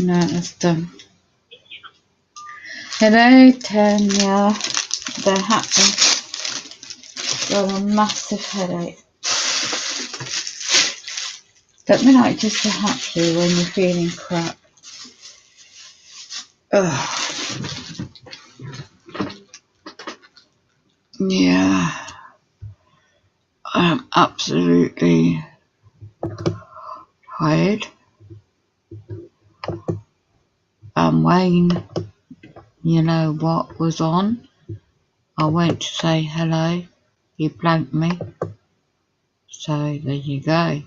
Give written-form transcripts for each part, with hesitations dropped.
No, it's done. Hello, Tanya. They're happy. Got a massive headache. Don't be like just so happy when you're feeling crap. Ugh. Yeah. I'm absolutely tired. Wayne, you know what was on? I went to say hello. He blanked me. So there you go.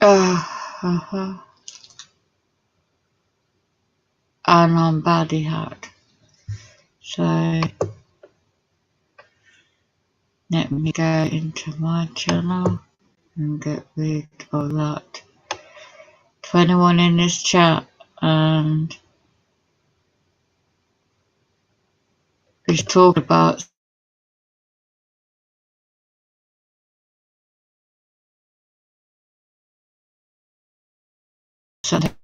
And I'm badly hurt. So let me go into my channel and get rid of that. 21 in this chat, and he's talking about something.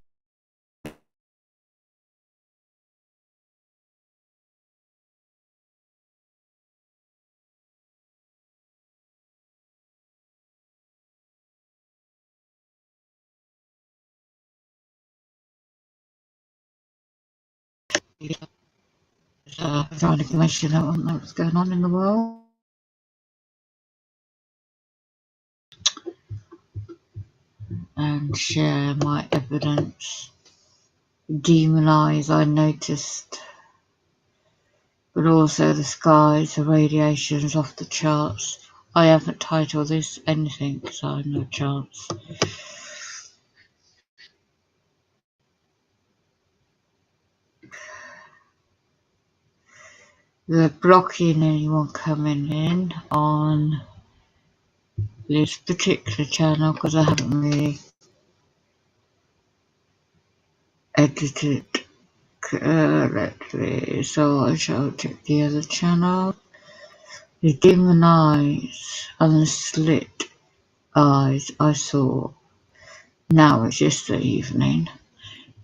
Trying to mention that one, what's going on in the world. And share my evidence. Demonize, I noticed. But also the skies, the radiation's off the charts. I haven't titled this anything, so no chance. They're blocking anyone coming in on this particular channel because I haven't really edited correctly, so I shall check the other channel. The demon eyes and the slit eyes I saw. Now it's just the evening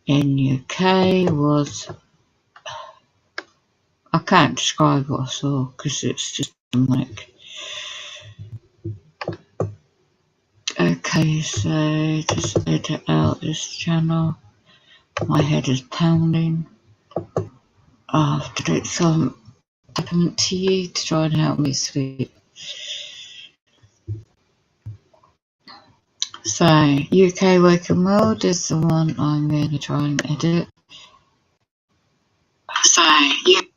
in UK was, I can't describe what I saw because it's just demonic. Okay, so just edit out this channel. My head is pounding. I have to do some peppermint tea to try and help me sleep. So, UK Waking World is the one I'm going to try and edit. So, UK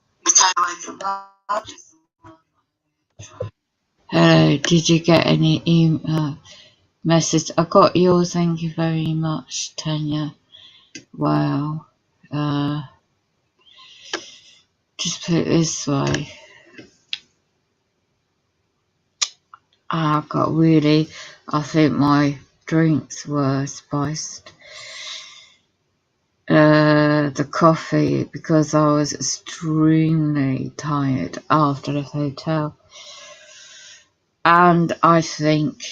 Waking World is the one I'm going to try. Hello, did you get any email message? I got yours, thank you very much, Tanya. Wow. Just put it this way. I think my drinks were spiced. The coffee, because I was extremely tired after the hotel. And I think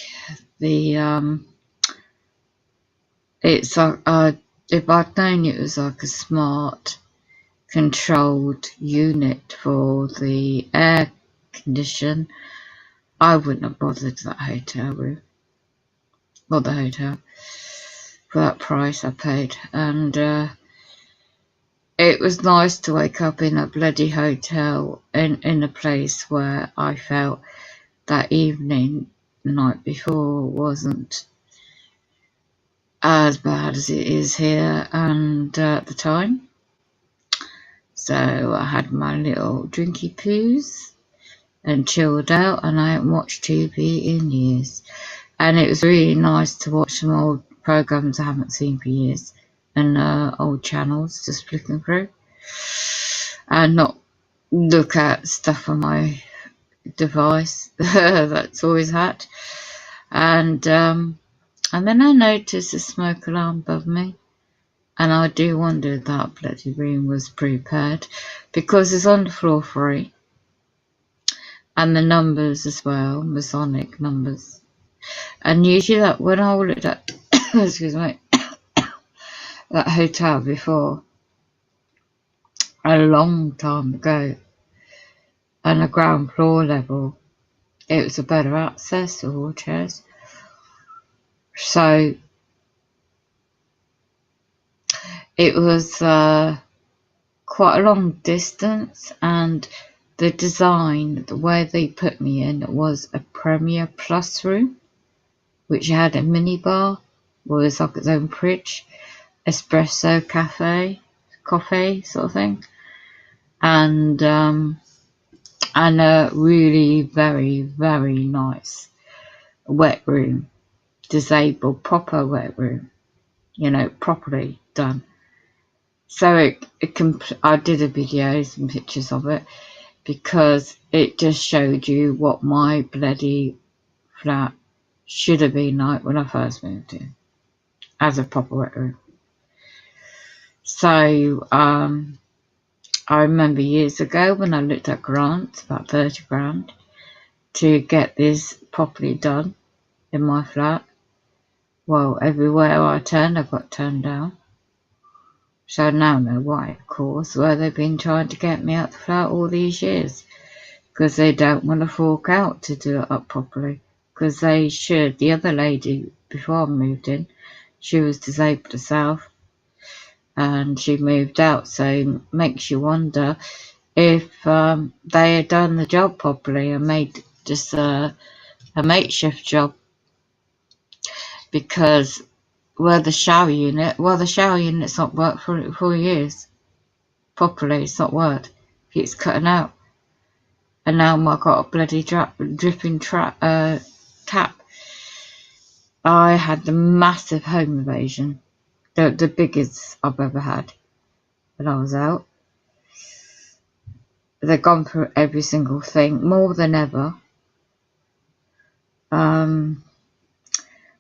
the, it's like, if I'd known it was like a smart controlled unit for the air condition, I wouldn't have bothered that hotel room. Or the hotel. For that price I paid. And it was nice to wake up in a bloody hotel in a place where I felt that evening, the night before, wasn't as bad as it is here and at the time. So I had my little drinky poos and chilled out, and I haven't watched TV in years. And it was really nice to watch some old programs I haven't seen for years, and old channels, just flicking through, and not look at stuff on my device. That's always had. And then I noticed a smoke alarm above me, and I do wonder if that bloody room was prepared, because it's on floor 3, and the numbers as well, Masonic numbers. And usually that when I looked at excuse me, that hotel before, a long time ago, on the ground floor level, it was a better access to wheelchairs. So it was quite a long distance, and the design, the way they put me in, was a Premier Plus room, which had a minibar, was like its own fridge, espresso coffee sort of thing, and a really very, very nice wet room, disabled proper wet room, properly done. So I did a video, some pictures of it, because it just showed you what my bloody flat should have been like when I first moved in, as a proper wet room. So I remember years ago when I looked at grants, about 30 grand, to get this properly done in my flat. Well, everywhere I turned, I got turned down. So I now know why, of course, where they've been trying to get me out the flat all these years. Because they don't want to fork out to do it up properly. Because they should. The other lady, before I moved in, she was disabled herself, and she moved out, so it makes you wonder if they had done the job properly and made just a makeshift job. Because the shower unit's not worked for 4 years properly. It's not worked. It's cutting out, and now I've got a bloody dripping tap. I had the massive home invasion, the biggest I've ever had when I was out. They've gone through every single thing, more than ever.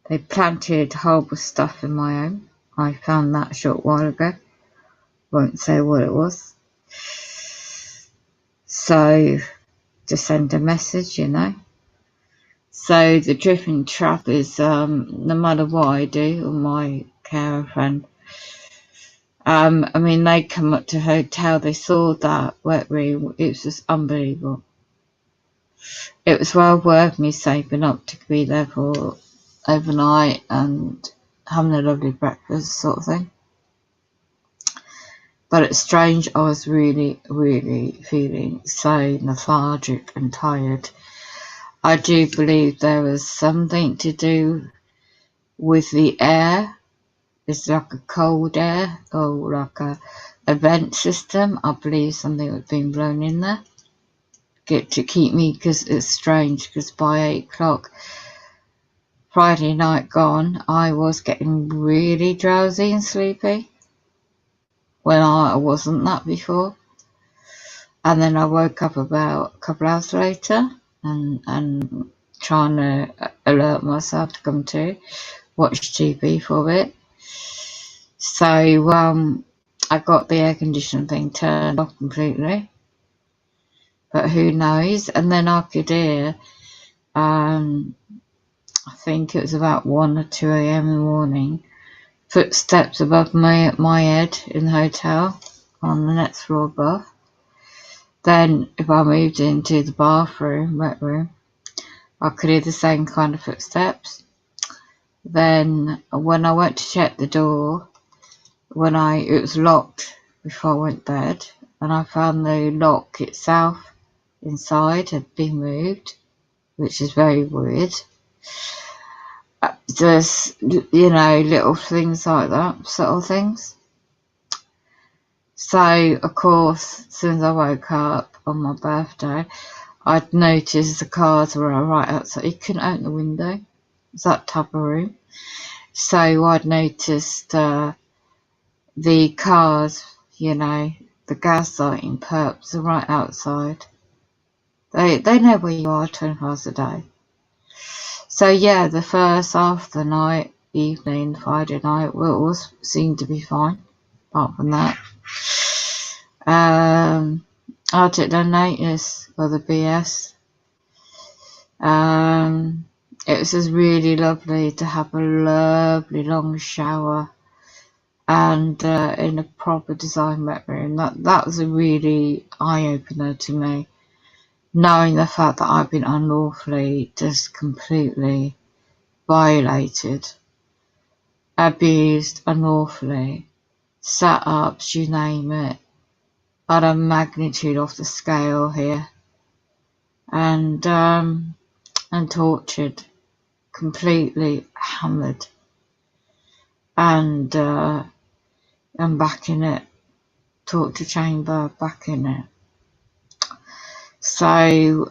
They planted horrible stuff in my home. I found that a short while ago. Won't say what it was. So, to send a message, So the dripping trap is, no matter what I do, or my carer friend, they come up to the hotel, they saw that wet room, it was just unbelievable. It was well worth me saving up to be there for overnight and having a lovely breakfast sort of thing. But it's strange, I was really, really feeling so lethargic and tired. I do believe there was something to do with the air. It's like a cold air, or like a vent system. I believe something was being blown in there to keep me, because it's strange, because by 8 o'clock Friday night gone, I was getting really drowsy and sleepy when I wasn't that before. And then I woke up about a couple hours later and trying to alert myself to come to watch TV for a bit. So I got the air conditioning thing turned off completely, but who knows. And then I could hear, I think it was about 1 or 2 a.m. in the morning, footsteps above my head in the hotel on the next floor above. Then if I moved into the bathroom, wet room, I could hear the same kind of footsteps. Then when I went to check the door, it was locked before I went to bed, and I found the lock itself inside had been moved, which is very weird. Just, little things like that, subtle things. So, of course, as soon as I woke up on my birthday, I'd noticed the cars were right outside. You couldn't open the window. It's that type of room. So I'd noticed the cars, the gas lighting perps are right outside. They know where you are 24 hours a day. So yeah, the first half of the night, evening, Friday night, all seemed to be fine. Apart from that, I didn't notice the BS. it was just really lovely to have a lovely long shower and in a proper design wet room. That was a really eye-opener to me, knowing the fact that I've been unlawfully just completely violated, abused unlawfully, set-ups, you name it, at a magnitude off the scale here, and tortured, completely hammered, and I'm back in it, torture chamber, back in it. So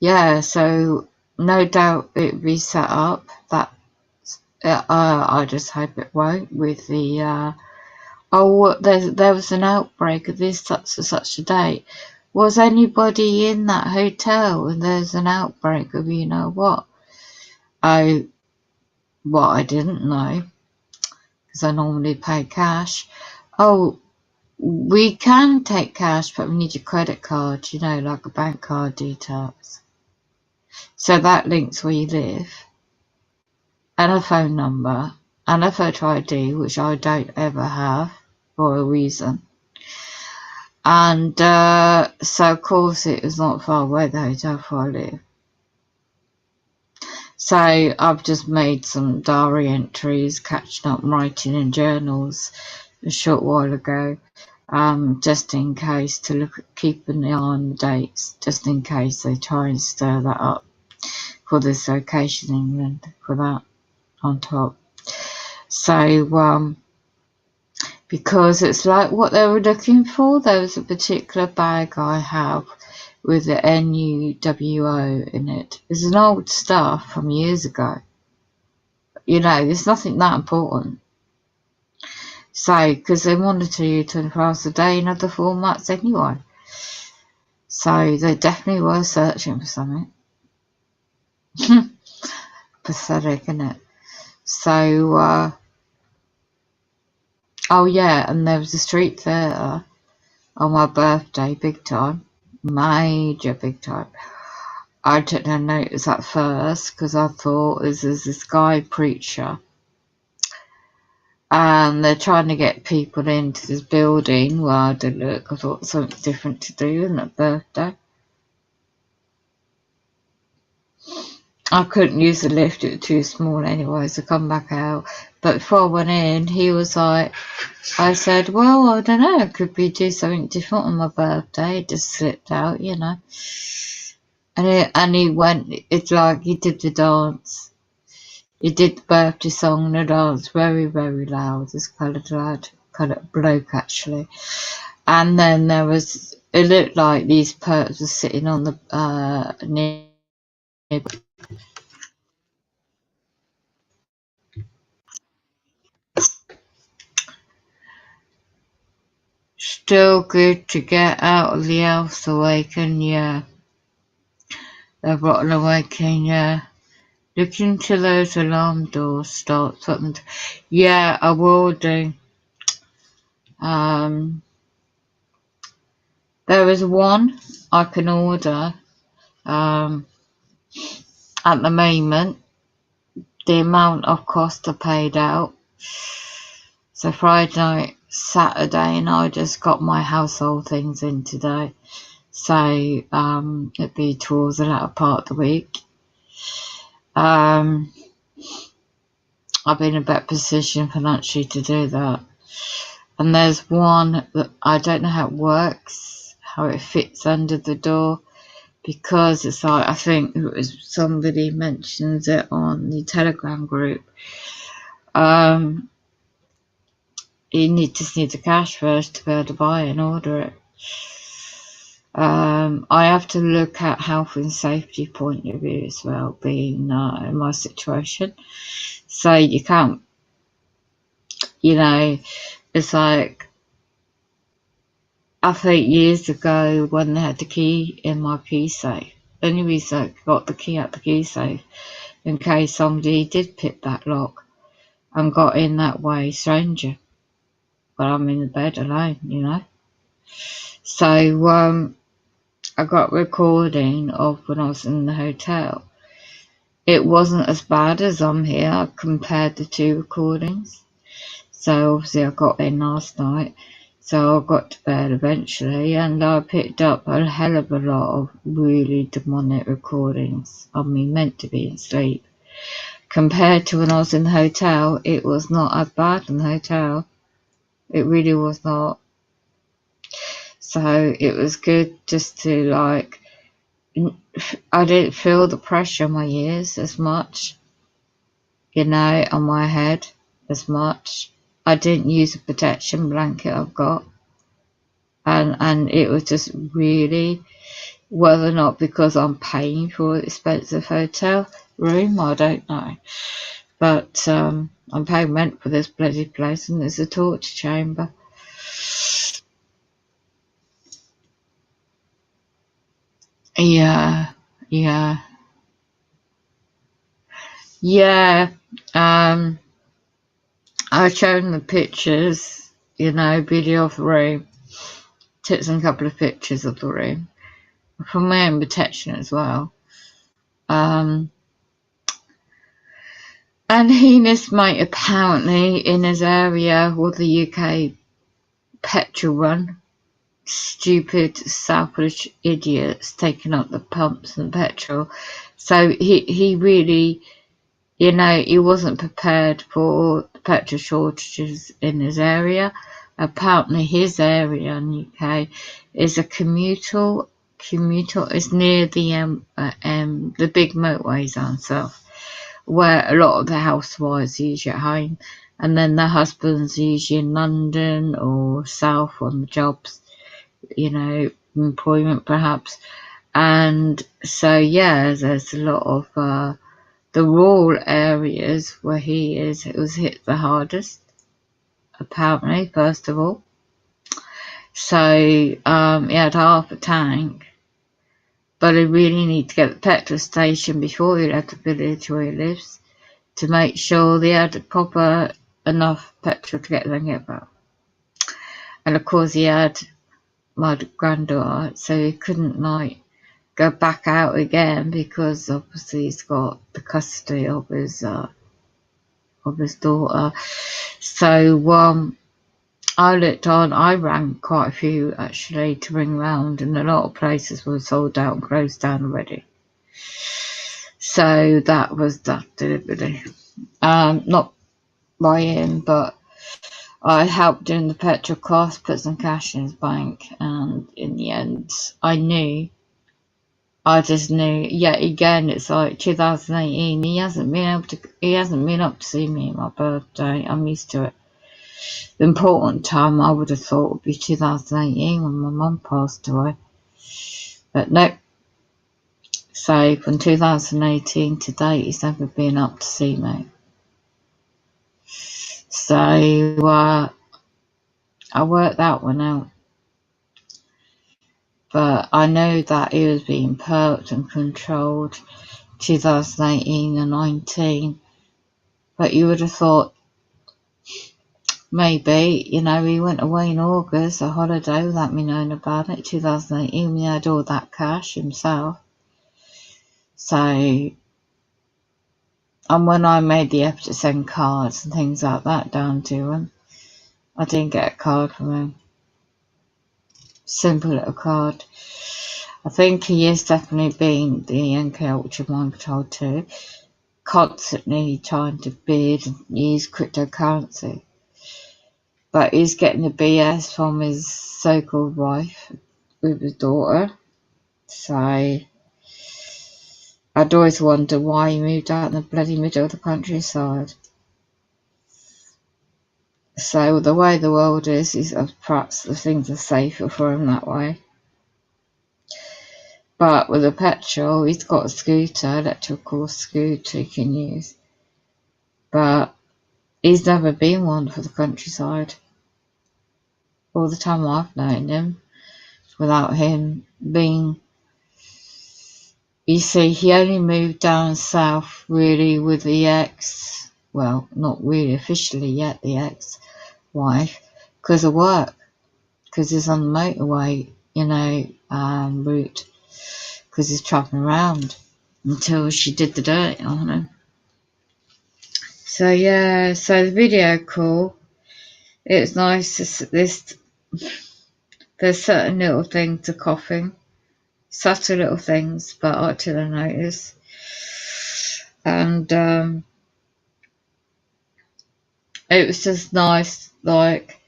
yeah, so no doubt it'll be set up. That I just hope it won't. With the there was an outbreak of this such and such a date. Was anybody in that hotel when there's an outbreak of you know what? I didn't know, because I normally pay cash. Oh, we can take cash, but we need your credit card, you know, like a bank card details. So that links where you live, and a phone number, and a photo ID, which I don't ever have for a reason. And so of course it was not far away, the hotel where I live. So I've just made some diary entries, catching up writing in journals a short while ago, just in case, to look at keeping an eye on the dates, just in case they try and stir that up for this occasion in England, for that on top. So because it's like what they were looking for. There was a particular bag I have with the NUWO in it. It's an old stuff from years ago. You know, there's nothing that important. So, because they monitor you 24 hours a day in other formats anyway. So they definitely were searching for something. Pathetic, isn't it? So, oh yeah, and there was a street theatre on my birthday, big time. Major big time. I didn't notice at first because I thought there's this guy preacher and they're trying to get people into this building. Well, I did look, I thought something different to do on that birthday. I couldn't use the lift, it was too small anyway, so come back out. But before I went in, he was like, I said, well, I don't know, could we do something different on my birthday? It just slipped out, you know. And he went, it's like he did the dance. He did the birthday song and the dance very, very loud, this coloured lad, coloured bloke actually. And then there was, it looked like these perps were sitting on the near. Still good to get out of the house awaken, yeah. The rotten awakening, yeah. Look into those alarm doors, start something. Yeah, I will do. There is one I can order. At the moment, the amount of cost I paid out. So Friday night, Saturday, and I just got my household things in today. So it'd be towards the latter part of the week. I've been in a better position financially to do that. And there's one that I don't know how it works, how it fits under the door, because it's like, I think it was somebody mentions it on the Telegram group. You just need the cash first to be able to buy it and order it. I have to look at health and safety point of view as well, being in my situation. So you can't, you know, it's like, I think years ago when they had the key in my key safe, the only reason I got the key out the key safe, in case somebody did pick that lock and got in that way, stranger. But I'm in the bed alone, you know. So, I got recording of when I was in the hotel. It wasn't as bad as I'm here. I compared the two recordings. So obviously I got in last night. So I got to bed eventually, and I picked up a hell of a lot of really demonic recordings of me meant to be asleep. Compared to when I was in the hotel, it was not as bad in the hotel. It really was not. So it was good just to like, I didn't feel the pressure on my ears as much, on my head as much. I didn't use a protection blanket I've got. And it was just really, whether or not because I'm paying for an expensive hotel room, I don't know. But I'm paying rent for this bloody place, and it's a torture chamber. Yeah. I've shown the pictures, video of the room. Took some couple of pictures of the room for my own protection as well. And Heenis mate apparently in his area with the UK petrol run. Stupid selfish idiots taking up the pumps and petrol. So he really, he wasn't prepared for the petrol shortages in his area. Apparently his area in the UK is a commuter is near the big motorways down south, where a lot of the housewives are usually at home, and then their husbands are usually in London or south on the jobs, employment perhaps. And so there's a lot of the rural areas where he is, it was hit the hardest, apparently, first of all. So he had half a tank, but he really needed to get to the petrol station before he left the village where he lives to make sure they had proper enough petrol to get there and get back. And of course he had my granddaughter, so he couldn't go back out again, because obviously he's got the custody of his daughter. So I rang quite a few actually to ring round, and a lot of places were sold out and closed down already. So that was that deliberately. Not by him, but I helped him the petrol cost, put some cash in his bank, and in the end I just knew, yet again, it's like 2018, he hasn't been up to see me on my birthday. I'm used to it. The important time I would have thought would be 2018 when my mum passed away. But nope. So from 2018 to date, he's never been up to see me. So I worked that one out. But I know that he was being perked and controlled 2018 and 19. But you would have thought maybe, he went away in August, a holiday, without me knowing about it. 2018, he had all that cash himself. So, and when I made the effort to send cards and things like that down to him, I didn't get a card from him. Simple little card. I think he is definitely being the MK Ultra mind controlled too, constantly trying to bid and use cryptocurrency. But he's getting the BS from his so-called wife with his daughter. So I'd always wonder why he moved out in the bloody middle of the countryside. So the way the world is perhaps the things are safer for him that way. But with the petrol, he's got a scooter, electrical scooter he can use. But he's never been one for the countryside. All the time I've known him, without him being... You see, he only moved down south really with the ex, well, not really officially yet, the ex-wife, because of work, because he's on the motorway, route. because he's travelling around until she did the dirt on him. So yeah, so the video call, it was nice. There's certain little things to coughing, subtle little things, but I took a notice. And it was just nice, like,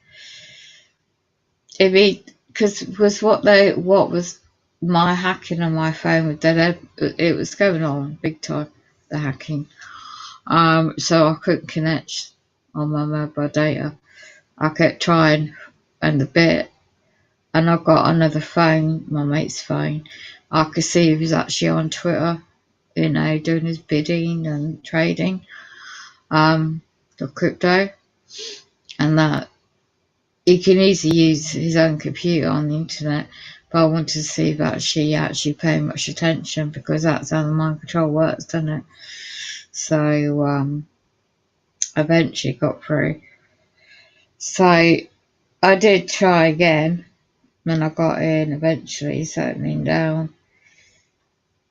because what was my hacking on my phone with that, it was going on big time, the hacking. So I couldn't connect on my mobile data. I kept trying and a bit, and I got another phone, my mate's phone. I could see he was actually on Twitter, you know, doing his bidding and trading, the crypto, and that he can easily use his own computer on the internet. But I wanted to see if she actually paid much attention, because that's how the mind control works, doesn't it? So eventually got through. So I did try again, and I got in eventually, settling down.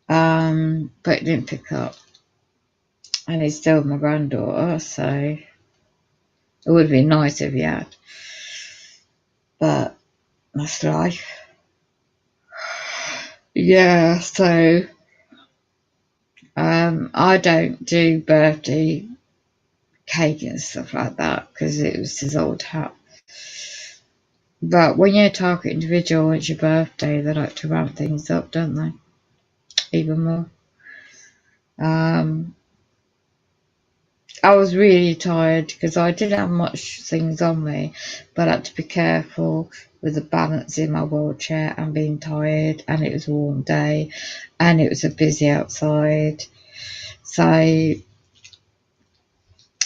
But it didn't pick up. And he's still my granddaughter, so it would have been nice if he had. But that's life. Yeah, so I don't do birthday cake and stuff like that, because it was his old hat. But when you're a target individual, it's your birthday, they like to ramp things up, don't they? Even more. I was really tired because I didn't have much things on me, but I had to be careful with the balance in my wheelchair and being tired, and it was a warm day and it was a busy outside. So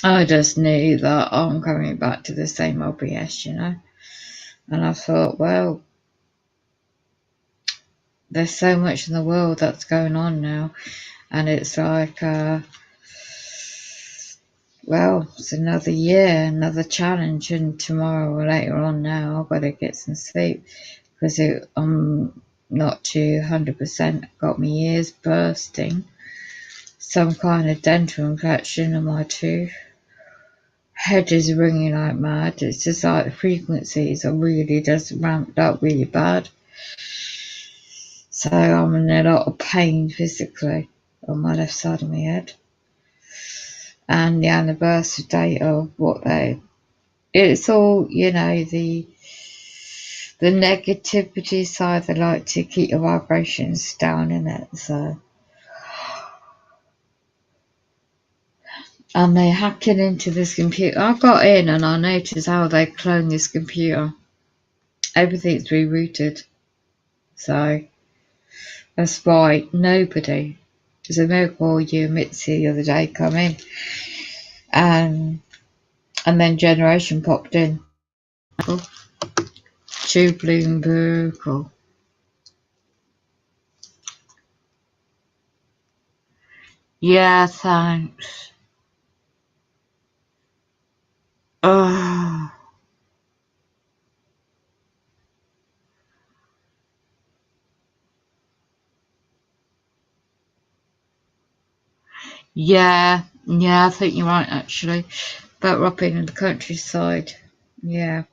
I just knew that I'm coming back to the same old BS, you know. And I thought, well, there's so much in the world that's going on now, and it's like, well, it's another year, another challenge, and tomorrow or later on now I've got to get some sleep, because I'm not to 100%, got my ears bursting, some kind of dental infection in my tooth, head is ringing like mad. It's just like the frequencies are really just ramped up really bad. So I'm in a lot of pain physically on my left side of my head. And the anniversary date of it's all, you know, the negativity side, they like to keep your vibrations down in it. So, and they're hacking into this computer. I got in and I noticed how they clone this computer. Everything's rerouted. So that's why nobody. There's a miracle you Mitzi the other day come in, and then Generation popped in. Two Bloomberg. Yeah, thanks. Oh. Yeah, I think you're right actually. But up in the countryside, yeah.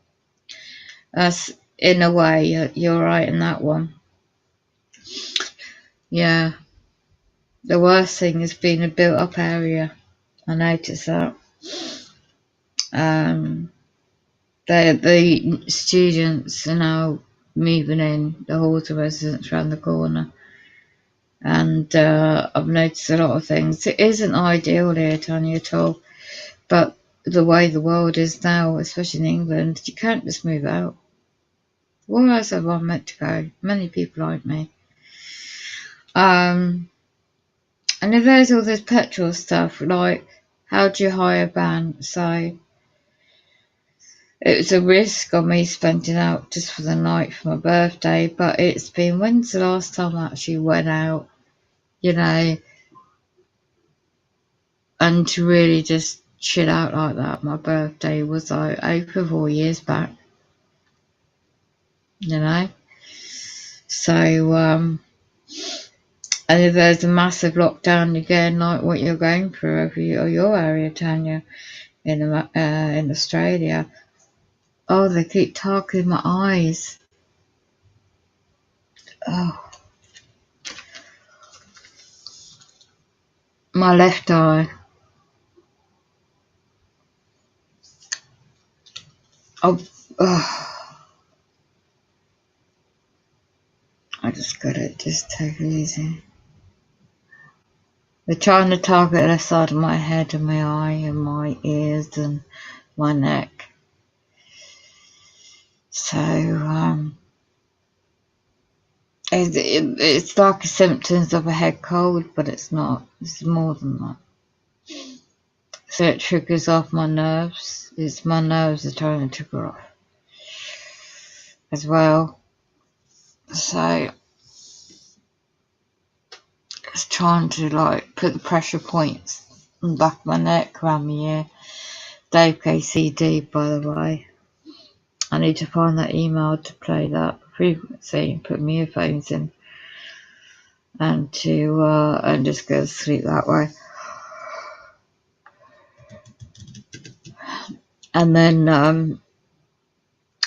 That's, in a way, you're right in that one. Yeah. The worst thing is being a built up area. I noticed that. The students are now moving in, the halls of residents around the corner. And I've noticed a lot of things. It isn't ideal here, Tanya, at all. But the way the world is now, especially in England, you can't just move out. Where else have I meant to go? Many people like me. And if there's all this petrol stuff, like, how do you hire a van? So it was a risk on me spending out just for the night for my birthday, but it's been, when's the last time I actually went out, you know, and to really just chill out like that? My birthday was like over 4 years back, you know. So And if there's a massive lockdown again, like what you're going through over your area, Tanya, in Australia, oh, they keep targeting my eyes. Oh, my left eye. Oh, I just gotta take it easy. They're trying to target the side of my head and my eye and my ears and my neck. So, it's like a symptoms of a head cold, but it's not. It's more than that. So it triggers off my nerves. It's my nerves are trying to trigger off as well. So it's trying to like put the pressure points on the back of my neck, around my ear. Dave KCD, by the way. I need to find that email to play that frequency and put my earphones in and to and just go to sleep that way. And then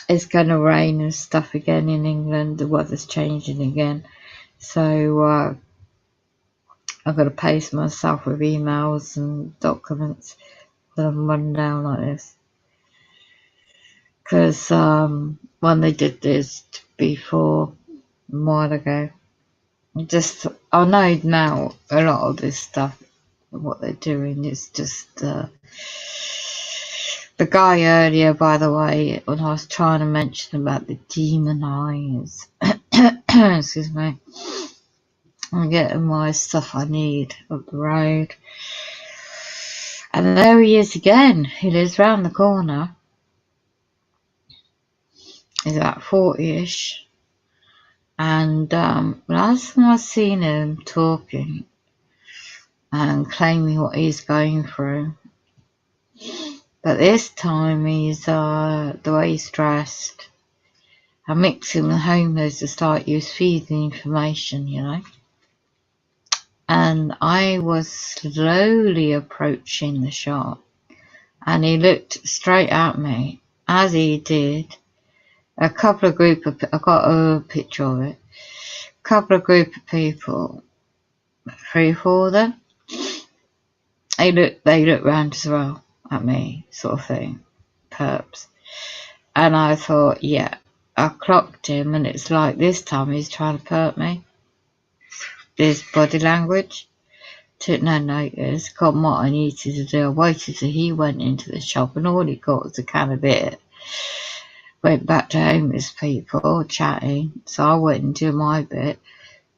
it's going to rain and stuff again in England. The weather's changing again. So I've got to pace myself with emails and documents that I'm running down like this. Because when they did this before, a while ago, I know now a lot of this stuff, what they're doing is just the guy earlier, by the way, when I was trying to mention about the demon eyes, excuse me, I'm getting my stuff I need up the road. And there he is again. He lives round the corner. He's about 40-ish. And last time I seen him talking and claiming what he's going through. But this time he's the way he's dressed. I mix him with homeless to start you feeding information, you know. And I was slowly approaching the shop, and he looked straight at me. As he did, I got a picture of it. A couple of group of people, 3 or 4 of them. They looked round as well at me, sort of thing, perps. And I thought, yeah, I clocked him, and it's like this time he's trying to perp me. His body language. Took no notice, got what I needed to do. I waited till he went into the shop, and all he got was a can of beer. Went back to homeless people chatting, so I went and did my bit,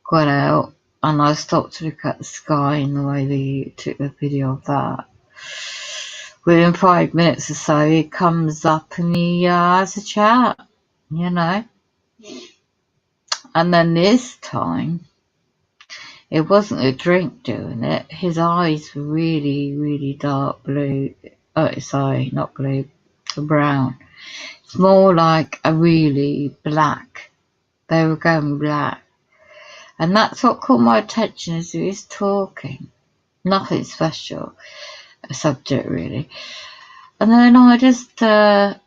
got out, and I stopped to look at the sky and the way they took the video of that. Within 5 minutes or so, he comes up and he has a chat, you know. And then this time, it wasn't a drink doing it. His eyes were really, really dark blue. Oh, sorry, not blue, brown. It's more like a really black. They were going black. And that's what caught my attention as he was talking. Nothing special, a subject really. And then I just, I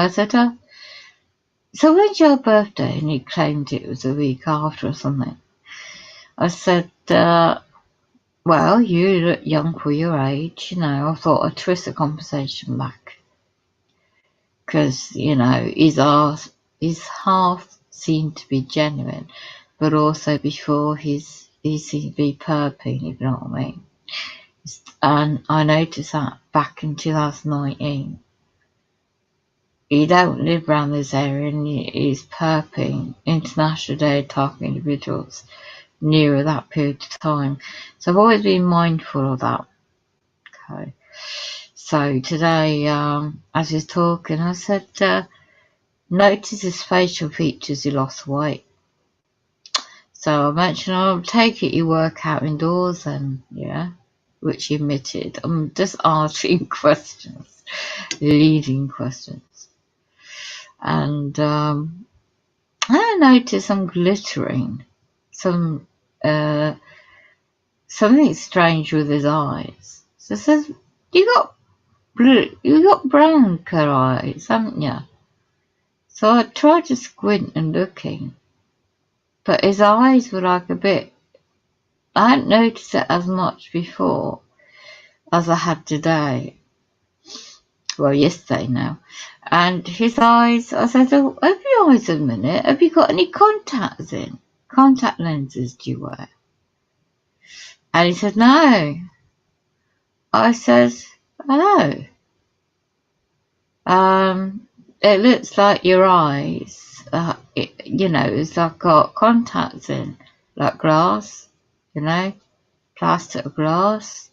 said, so when's your birthday? And he claimed it was a week after or something. I said, well, you look young for your age, I thought I'd twist the conversation back. Because, his half seemed to be genuine, but also before he seemed to be perping, if you know what I mean. And I noticed that back in 2019. He don't live around this area, and he's perping International Day of Targeting Individuals nearer that period of time. So I've always been mindful of that. Okay. So today, as he's talking, I said, notice his facial features, he lost weight. So I mentioned, I'll take it you work out indoors then, yeah, which he admitted. I'm just asking questions, leading questions. And I noticed some glittering, some something strange with his eyes. So it says, you got brown colour eyes, haven't you? So I tried to squint and looking, but his eyes were like a bit. I hadn't noticed it as much before as I had today. Well, yesterday now. And his eyes, I said, oh, have your eyes a minute. Have you got any contacts in? Contact lenses do you wear? And he said, no. I says, oh. It looks like your eyes, it's like got contacts in, like glass, plastic glass.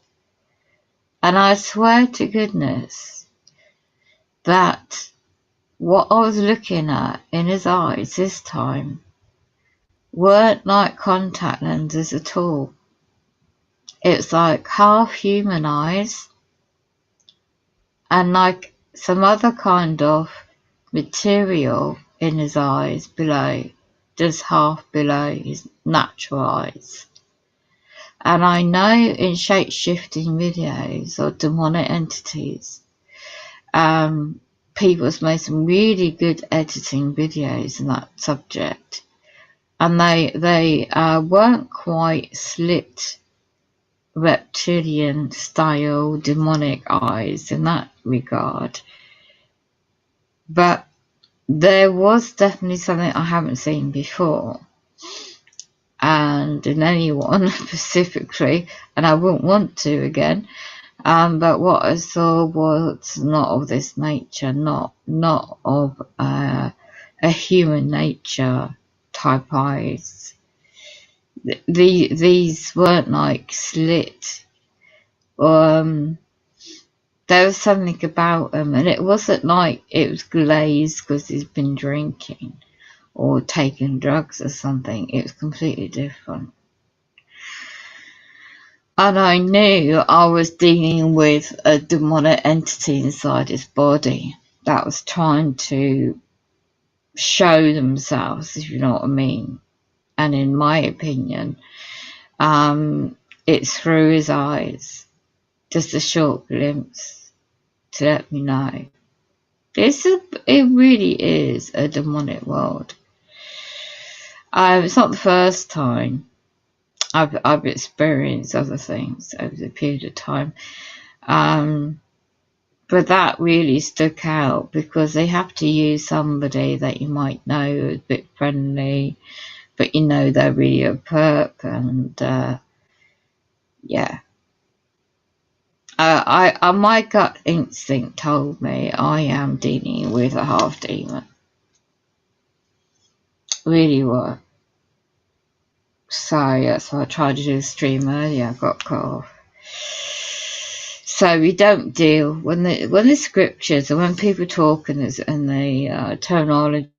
And I swear to goodness that what I was looking at in his eyes this time weren't like contact lenses at all. It's like half human eyes and like some other kind of material in his eyes below, just half below his natural eyes. And I know in shape-shifting videos or demonic entities, people's made some really good editing videos in that subject, and they weren't quite slit reptilian style demonic eyes in that regard, but there was definitely something I haven't seen before, and in anyone specifically, and I wouldn't want to again. But what I saw was not of this nature, not of a human nature type eyes. These weren't like slit. There was something about them, and it wasn't like it was glazed because he's been drinking or taking drugs or something. It was completely different. And I knew I was dealing with a demonic entity inside his body that was trying to show themselves, if you know what I mean. And in my opinion, it's through his eyes, just a short glimpse to let me know. It really is a demonic world. It's not the first time I've experienced other things over the period of time. But that really stuck out because they have to use somebody that you might know is a bit friendly, but you know they're really a perp, and yeah. My gut instinct told me I am dealing with a half demon. Really were. So that's why I tried to do the stream earlier. I got cut off. So we don't deal when the scriptures and when people talk and the terminology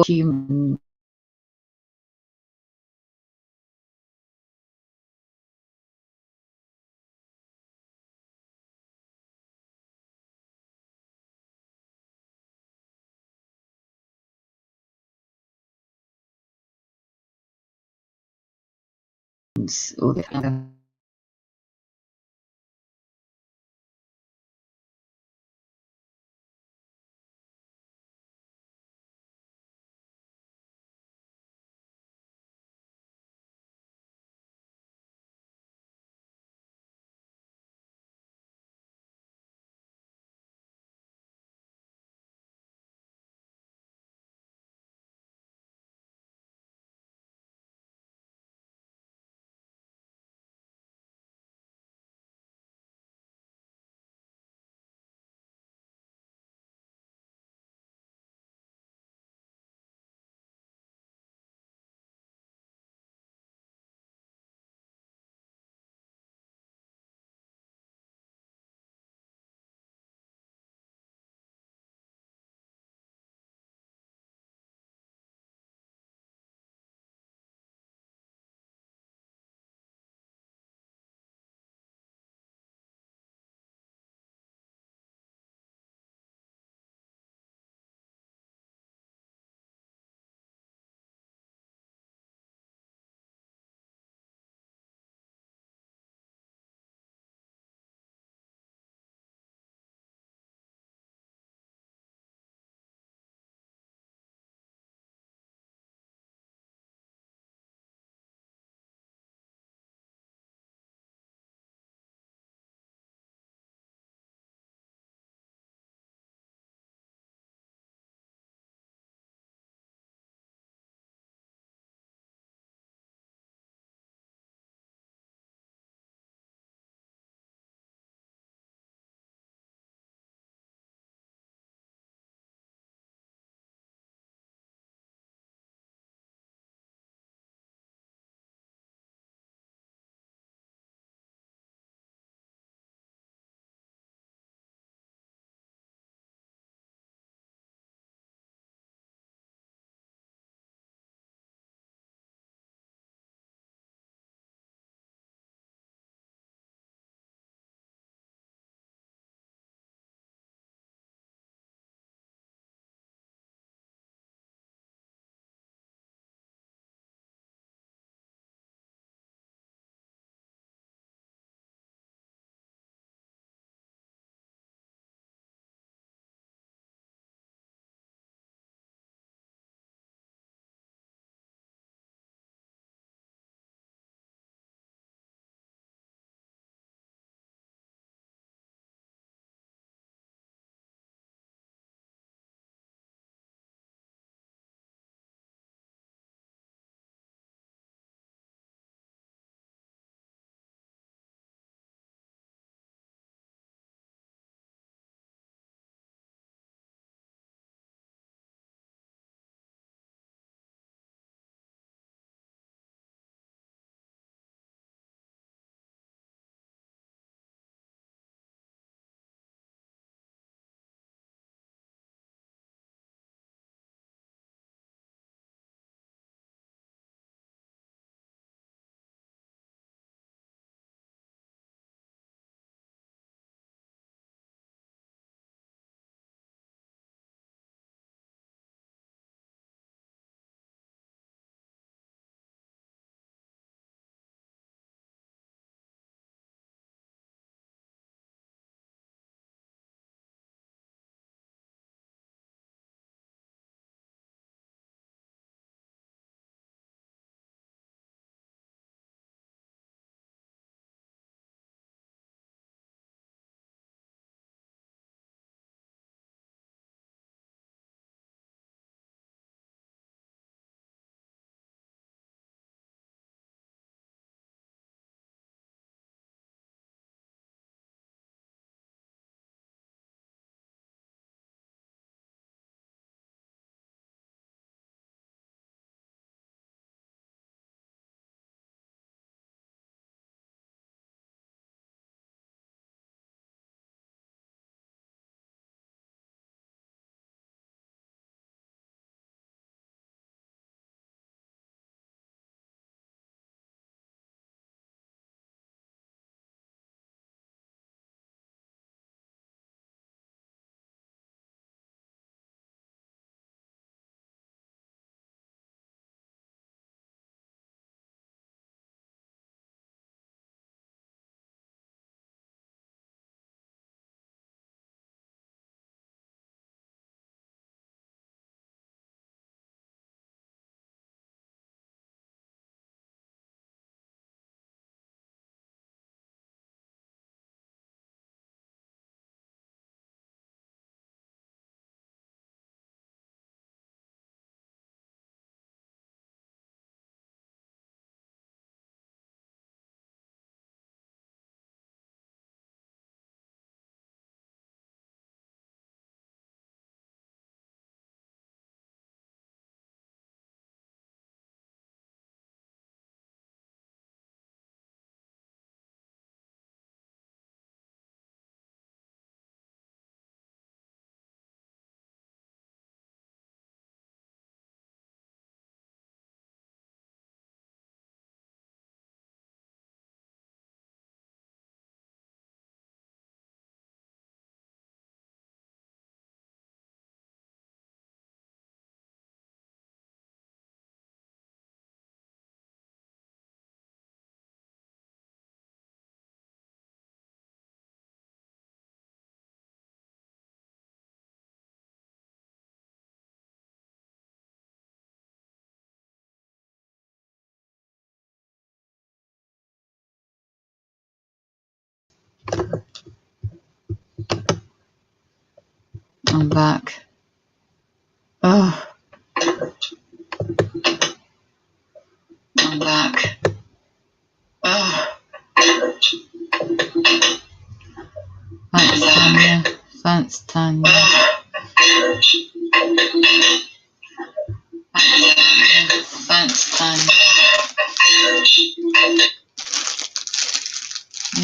human or the I'm back. Oh, I'm back. Oh. Thanks, Tanya. Thanks, Tanya. Thanks, Tanya.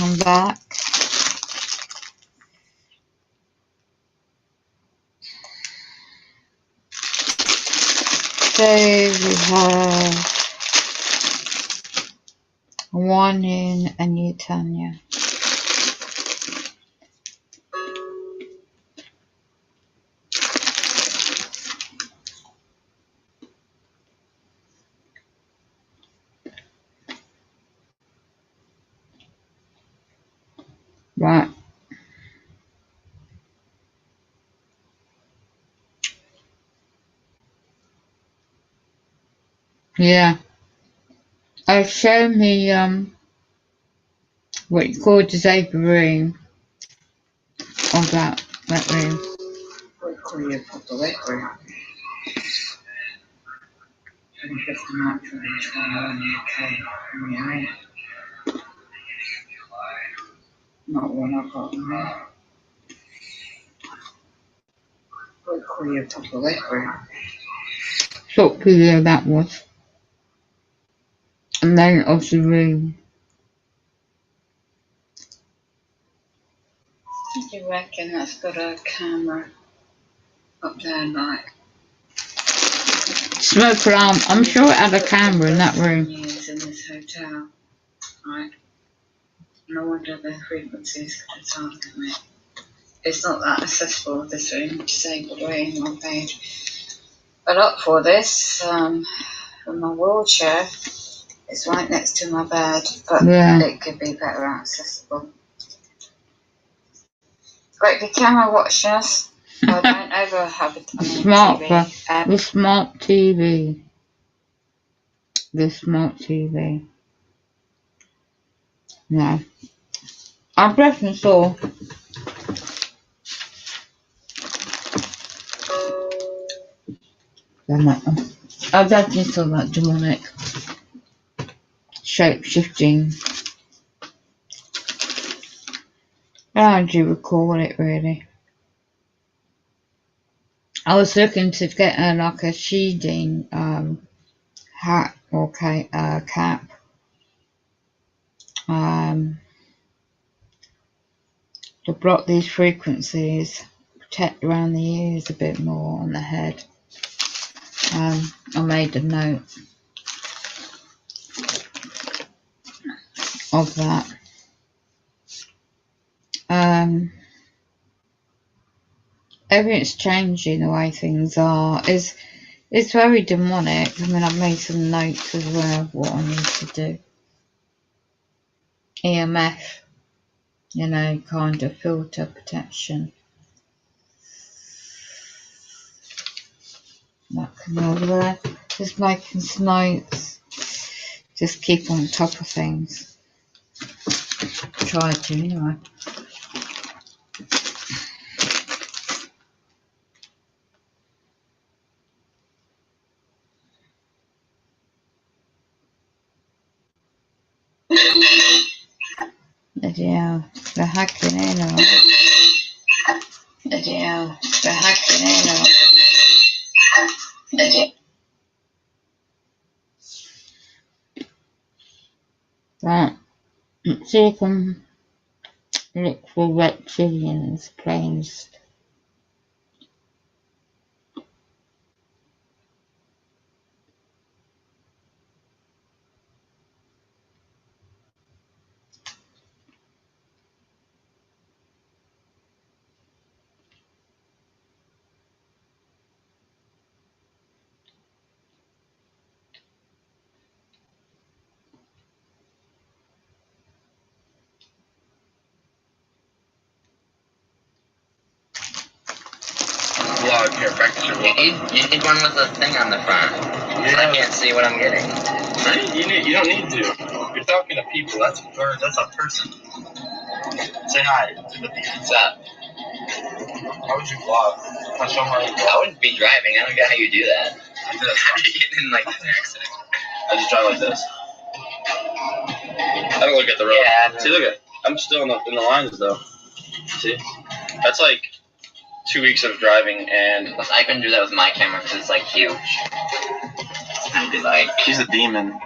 I'm back. So we have one in a new Tanya. Right. Yeah. Show me what you call disabled room of that room. What you call your proper wet room. And if the natural is going on, okay. Yeah. Not one I've got in there. What you call your proper wet room. Short video that was. And then of the room. Do you reckon that's got a camera up there, like? Smoke alarm. I'm sure it had a camera in that room. In this hotel, right? No wonder the frequencies could have targeted me. It's not that accessible, this room, disabled room. I paid a lot for this. For my wheelchair, it's right next to my bed, but it could be better accessible. Great big camera watching us. I don't ever have a smart TV. The smart TV. The smart TV. No. I definitely saw. I definitely saw that demonic shape-shifting. How do you recall it, really? I was looking to get like a shielding hat or cap to block these frequencies, protect around the ears a bit more on the head. I made a note of that. Everything's changing the way things are. It's very demonic. I mean, I've made some notes as well of what I need to do. EMF, you know, kind of filter protection. That can go there. Just making some notes. Just keep on top of things. Try to anyway. Yeah, they're hacking in on it. Yeah, they're hacking in on it. Right, let's see if I can look for reptilians, planes. Here, you need one with a thing on the front. Yeah. I can't see what I'm getting. Right? You don't need to. You're talking to people. That's a person. Say hi to the people. What's that? How would you vlog? I wouldn't be driving. I don't get how you do that. How do you get in like an accident? I just drive like this. I don't look at the road. Yeah. See, look at. I'm still in the lines though. See, that's like 2 weeks of driving, and I couldn't do that with my camera because it's like huge. I'd be like, he's a demon.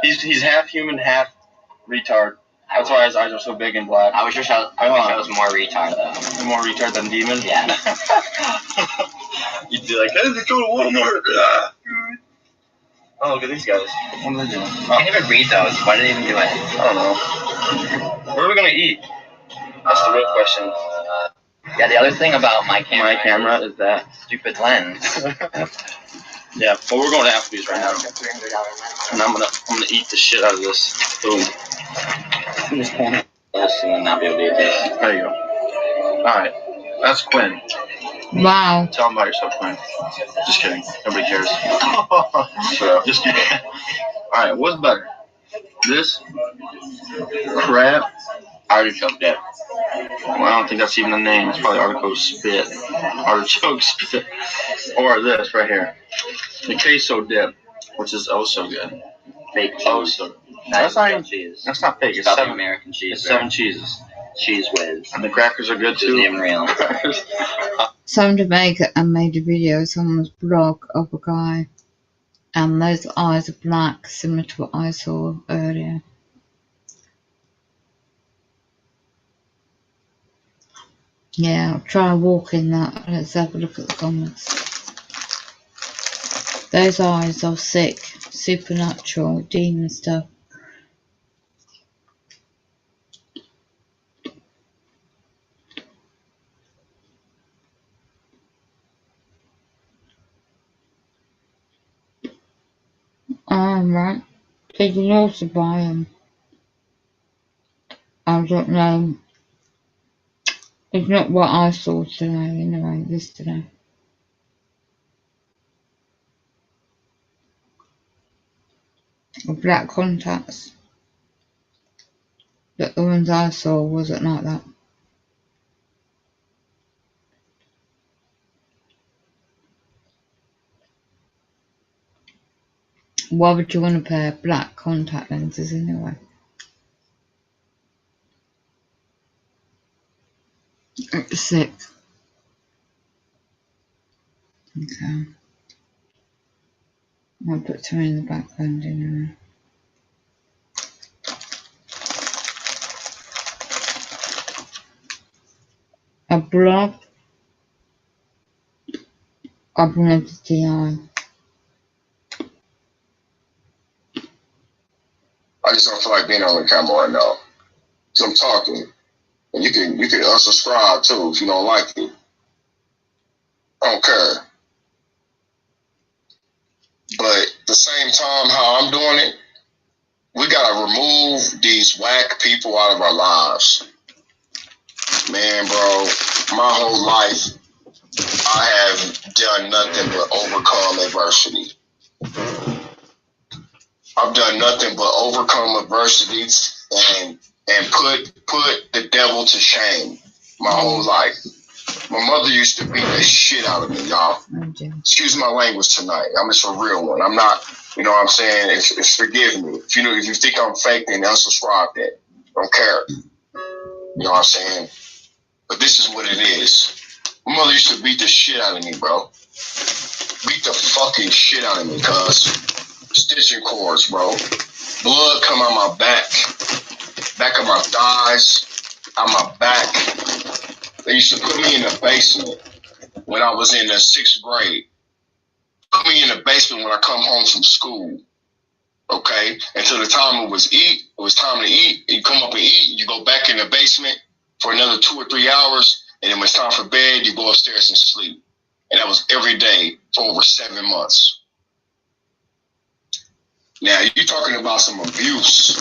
He's half human, half retard. That's why his eyes are so big and black. I wish I was more retard though. More retard than demon? Yeah. You'd be like, hey, let's go to Walmart. Oh, look at these guys. What are they doing? I can't even read those. Why did they even do it? I don't know. Where are we gonna eat? That's the real question. Yeah, the other thing about my camera is that stupid lens. Yeah, well, we're going to Applebee's right now, and I'm gonna eat the shit out of this food. I'm just pouring it. And not be able to do this. There you go. All right, that's Quinn. Wow. Tell them about yourself, Quinn. Just kidding. Nobody cares. So, just kidding. All right, what's better? This crab artichoke dip. Well, I don't think that's even the name. It's probably artichoke spit. Artichoke spit. Or this right here. The queso dip, which is oh so good. Fake cheese. Oh so good. That's not even cheese. That's not fake. It's It's seven American cheese. It's 7 cheeses. Cheese whiz. And the crackers are good Which isn't too. even real. Some Jamaica and made a video on someone's blog of a guy, and those eyes are black, similar to what I saw earlier. Yeah, I'll try walking that. Let's have a look at the comments. Those eyes are sick, supernatural, demon stuff. Right. They can also buy them. I don't know. It's not what I saw today, anyway, yesterday. With black contacts. But the ones I saw wasn't like that. Why would you want a pair of black contact lenses anyway? It's sick. Okay. I'll put some in the background anyway. A blob of an eye. I just don't feel like being on the camera right now. So I'm talking. And you can unsubscribe too if you don't like it. I don't care. But at the same time, how I'm doing it, we gotta remove these whack people out of our lives. Man, bro, my whole life, I have done nothing but overcome adversity. I've done nothing but overcome adversities and put the devil to shame my whole life. My mother used to beat the shit out of me, y'all. Excuse my language tonight. I'm just a real one. I'm not, you know what I'm saying? It's forgive me. If you think I'm fake, then unsubscribe that. Don't care. You know what I'm saying? But this is what it is. My mother used to beat the shit out of me, bro. Beat the fucking shit out of me, cuz. Stitching cords, bro. Blood come out my back of my thighs, out my back. They used to put me in the basement when I was in the 6th grade. Put me in the basement when I come home from school. Okay? Until the time it was time to eat, you come up and eat, you go back in the basement for another 2 or 3 hours, and then when it's time for bed, you go upstairs and sleep. And that was every day for over 7 months. Now, you're talking about some abuse.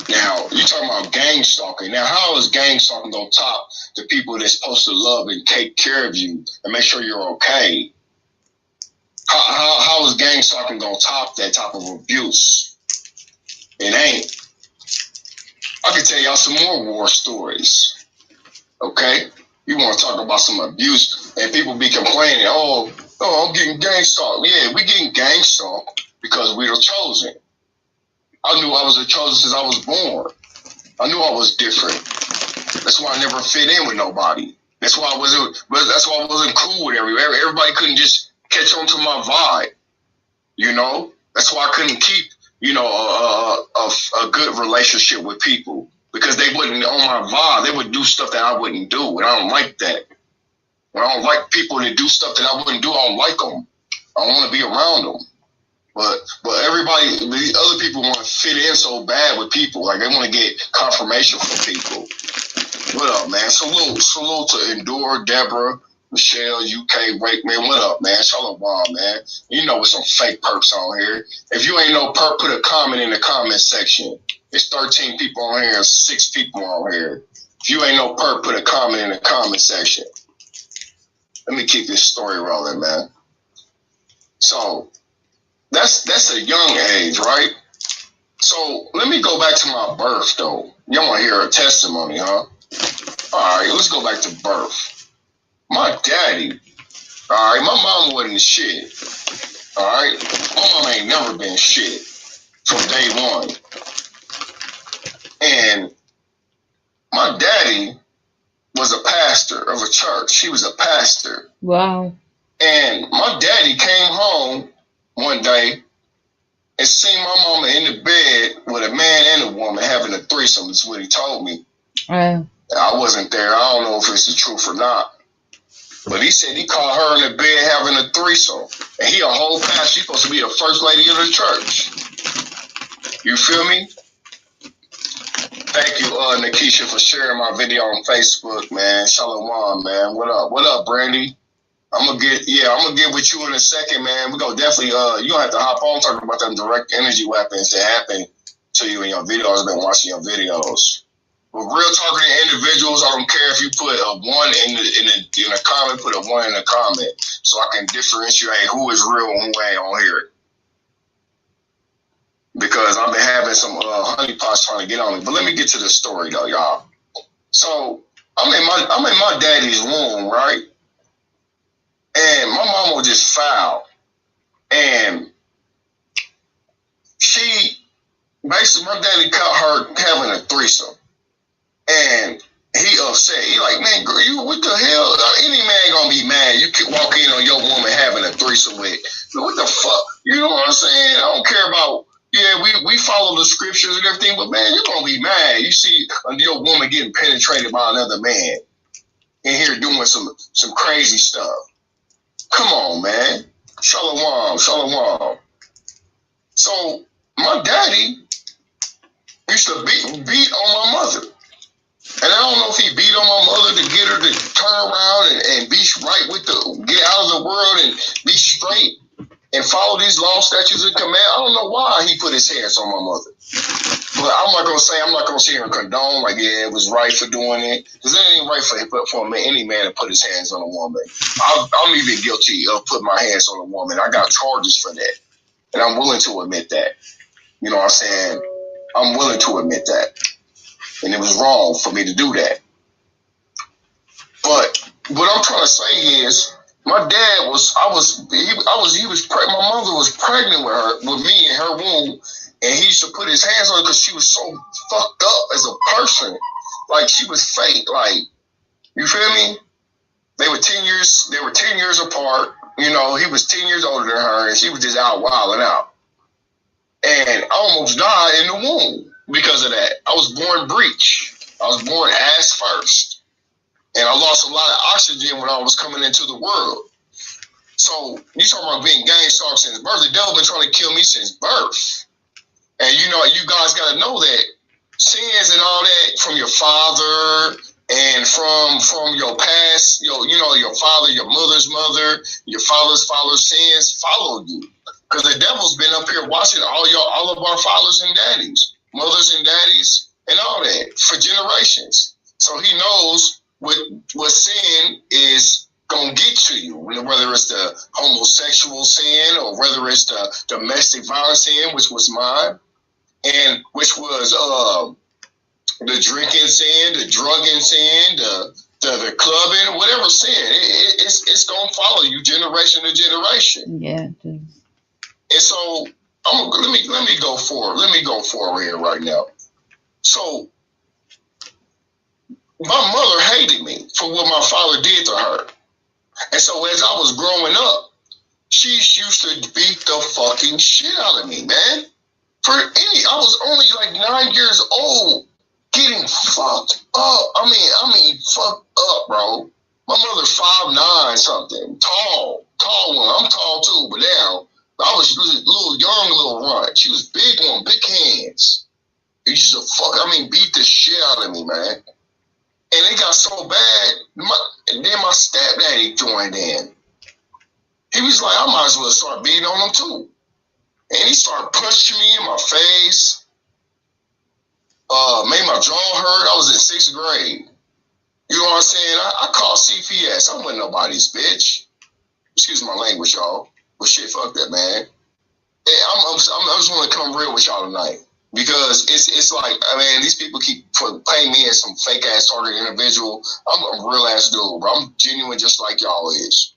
Now, you're talking about gang stalking. Now, how is gang stalking going to top the people that's supposed to love and take care of you and make sure you're okay? How is gang stalking going to top that type of abuse? It ain't. I can tell y'all some more war stories. Okay? You want to talk about some abuse, and people be complaining, oh, I'm getting gang stalked. Yeah, we getting gang stalked because we were chosen. I knew I was a chosen since I was born. I knew I was different. That's why I never fit in with nobody. That's why I wasn't cool with everybody. Everybody couldn't just catch on to my vibe. You know, that's why I couldn't keep, you know, a good relationship with people, because they wouldn't on my vibe. They would do stuff that I wouldn't do, and I don't like that. When I don't like people that do stuff that I wouldn't do, I don't like them. I don't want to be around them. But everybody, the other people want to fit in so bad with people, like they want to get confirmation from people. What up, man? Salute to Endure, Deborah, Michelle, UK, Wake, man. What up, man? Shalom, man. You know what's some fake perks on here. If you ain't no perk, put a comment in the comment section. It's 13 people on here, 6 people on here. If you ain't no perk, put a comment in the comment section. Let me keep this story rolling, man. So that's a young age, right? So let me go back to my birth, though. Y'all want to hear a testimony, huh? All right, let's go back to birth. My daddy, all right, my mom wasn't shit. All right, my mom ain't never been shit from day one. And my daddy was a pastor of a church. He was a pastor. Wow. And my daddy came home one day and seen my mama in the bed with a man and a woman having a threesome. That's what he told me. I wasn't there. I don't know if it's the truth or not. But he said he caught her in the bed having a threesome. And he a whole pastor. She's supposed to be the first lady of the church. You feel me? Thank you, Nikisha, for sharing my video on Facebook, man. Shalom, man. What up? What up, Brandy? I'm gonna get with you in a second, man. We're gonna definitely you gonna have to hop on talking about them direct energy weapons that happen to you in your videos. I've been watching your videos. But real talking to individuals, I don't care if you put a 1 in a comment, put a 1 in a comment, so I can differentiate who is real and who ain't on here. Because I've been having some honeypots trying to get on me. But let me get to the story though, y'all. So I'm in my daddy's womb, right? And my mama was just foul. And she basically, my daddy caught her having a threesome. And he upset. He like, man, girl, you what the hell? Any man gonna be mad. You can walk in on your woman having a threesome with. What the fuck? You know what I'm saying? I don't care about, yeah, we follow the scriptures and everything, but man, you're gonna be mad. You see your woman getting penetrated by another man in here doing some crazy stuff. Come on, man. Shalom. So my daddy used to beat on my mother. And I don't know if he beat on my mother to get her to turn around and be right get out of the world and be straight and follow these law, statutes, and commands. I don't know why he put his hands on my mother. But I'm not going to sit here and condone, like, yeah, it was right for doing it. Because it ain't right for any man to put his hands on a woman. I'm even guilty of putting my hands on a woman. I got charges for that. And I'm willing to admit that. You know what I'm saying? I'm willing to admit that. And it was wrong for me to do that. But what I'm trying to say is, my dad my mother was pregnant with me in her womb, and he used to put his hands on her because she was so fucked up as a person. Like, she was fake. Like, you feel me? They were 10 years apart. You know, he was 10 years older than her, and she was just out wilding out. And I almost died in the womb because of that. I was born breech. I was born ass first. And I lost a lot of oxygen when I was coming into the world. So, you talking about being gang stalked since birth. The devil been trying to kill me since birth. And you know, you guys got to know that sins and all that from your father and from your past, your father, your mother's mother, your father's sins followed you. Because the devil's been up here watching all of our fathers and daddies, mothers and daddies, and all that for generations. So he knows what sin is gonna get to you, whether it's the homosexual sin or whether it's the domestic violence sin, which was mine, and which was the drinking sin, the drugging sin, the clubbing, whatever sin, it's gonna follow you generation to generation. Yeah, it does. And so let me go forward. Let me go forward here right now. So my mother hated me for what my father did to her. And so as I was growing up, she used to beat the fucking shit out of me, man. I was only like 9 years old, getting fucked up. I mean, fucked up, bro. My mother's 5'9" something, tall one. I'm tall too, but now I was a little runt. She was big one, big hands. It used to beat the shit out of me, man. And it got so bad, and then my stepdaddy joined in. He was like, I might as well start beating on him too. And he started punching me in my face. Made my jaw hurt. I was in 6th grade. You know what I'm saying? I called CPS. I wasn't nobody's bitch. Excuse my language, y'all. But shit, fuck that, man. Hey, I just want to come real with y'all tonight. Because it's like, these people keep playing me as some fake ass target individual. I'm a real ass dude, bro. I'm genuine just like y'all is.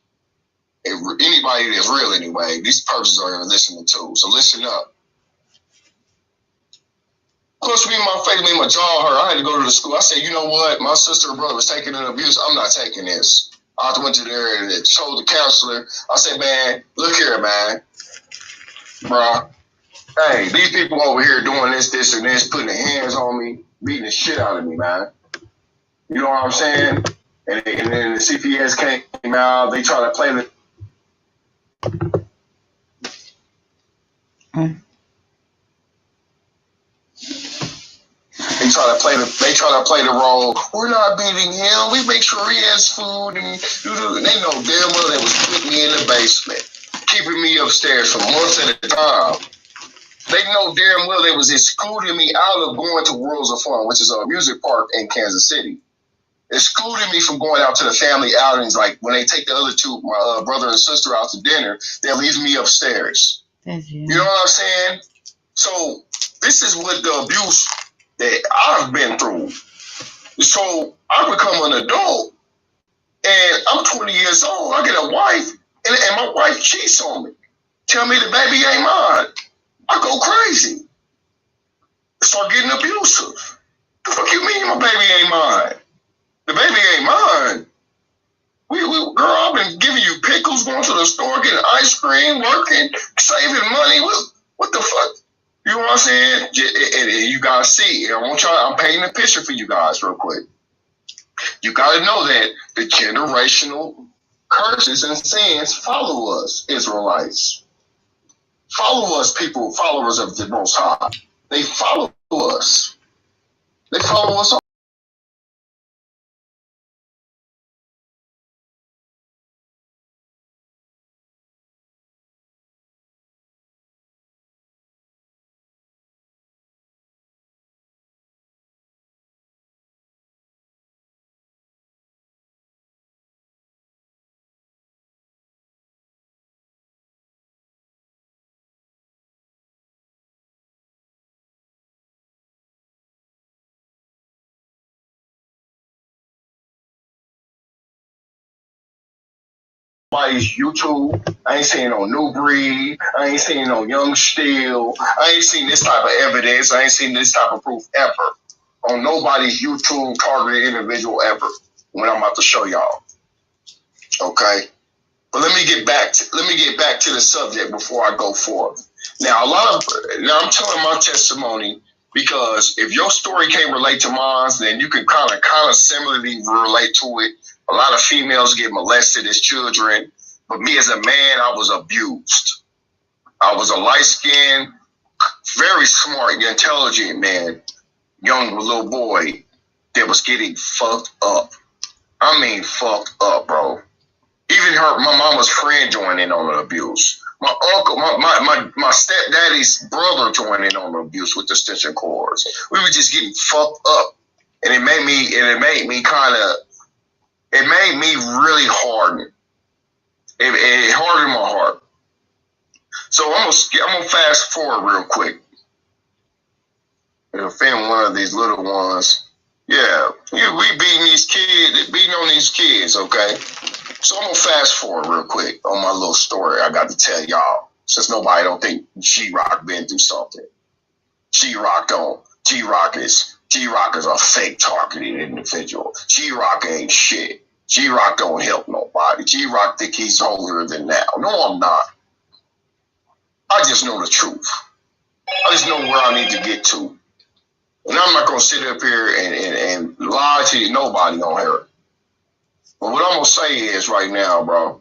If anybody that's real anyway, these persons are listening too. So listen up. Punched me in my face, made my jaw hurt. I had to go to the school. I said, you know what? My sister and brother was taking an abuse. I'm not taking this. I went to there and told the counselor. I said, man, look here, man. Bruh. Hey, these people over here doing this, and this, putting their hands on me, beating the shit out of me, man. You know what I'm saying? And then the CPS came out. They try to play the... They try to play the role. We're not beating him. We make sure he has food, and they know damn well they was putting me in the basement, keeping me upstairs for months at a time. They know damn well they was excluding me out of going to Worlds of Fun, which is a music park in Kansas City. Excluding me from going out to the family outings. Like when they take the other two, my brother and sister, out to dinner, they leave me upstairs. You know what I'm saying? So this is what the abuse that I've been through. So I become an adult, and I'm 20 years old. I get a wife, and my wife cheats on me. Tell me the baby ain't mine. I go crazy. Start getting abusive. The fuck you mean my baby ain't mine? The baby ain't mine. Girl, I've been giving you pickles, going to the store, getting ice cream, working, saving money. What the fuck? You know what I'm saying? And you guys see, I'm painting a picture for you guys real quick. You got to know that the generational curses and sins follow us, Israelites. Follow us, people, followers of the Most High. They follow us. They follow us all. Nobody's YouTube. I ain't seen no New Breed. I ain't seen no Young Steel. I ain't seen this type of evidence. I ain't seen this type of proof ever on nobody's YouTube targeted individual ever. When I'm about to show y'all, okay. But let me get back to the subject before I go forth. Now I'm telling my testimony because if your story can't relate to mine, then you can kind of similarly relate to it. A lot of females get molested as children, but me as a man, I was abused. I was a light-skinned, very smart, intelligent man, young little boy that was getting fucked up. I mean, fucked up, bro. Even my mama's friend joined in on the abuse. My uncle, my stepdaddy's brother joined in on the abuse with the extension cords. We were just getting fucked up, and it made me really harden. It hardened my heart. So I'm gonna fast forward real quick and offend one of these little ones. Yeah, we beating on these kids, okay? So I'm gonna fast forward real quick on my little story I got to tell y'all, since nobody don't think G-Rock been through something. G-Rock is a fake targeted individual. G-Rock ain't shit. G-Rock don't help nobody. G-Rock think he's holier than thou. No, I'm not. I just know the truth. I just know where I need to get to. And I'm not gonna sit up here and lie to you. Nobody gonna hear it. But what I'm gonna say is right now, bro,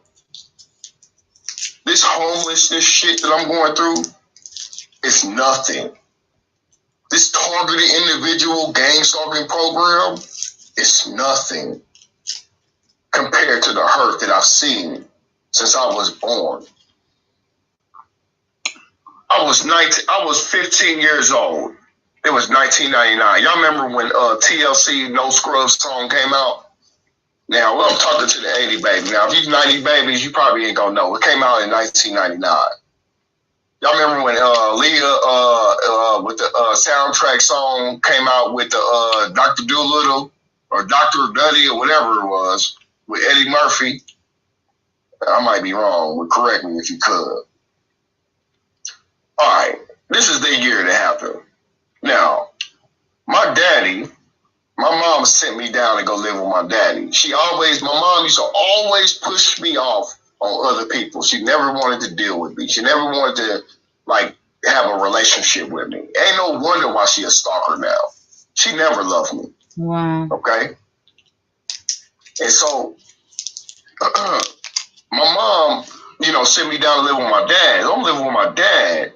this homelessness shit that I'm going through, it's nothing. This targeted individual gang stalking program, it's nothing compared to the hurt that I've seen since I was born. I was 15 years old. It was 1999. Y'all remember when TLC No Scrubs song came out? Now, well, I'm talking to the 80 baby. Now, if you 90 babies, you probably ain't gonna know. It came out in 1999. Y'all remember when Leah with the soundtrack song came out with the Dr. Doolittle or Dr. Duddy or whatever it was with Eddie Murphy? I might be wrong, but correct me if you could. All right, this is the year that happened. Now, my mom sent me down to go live with my daddy. My mom used to always push me off on other people. She never wanted to deal with me. She never wanted to, like, have a relationship with me. Ain't no wonder why she a stalker now. She never loved me. Wow. Okay? And so, my mom, sent me down to live with my dad. I'm living with my dad.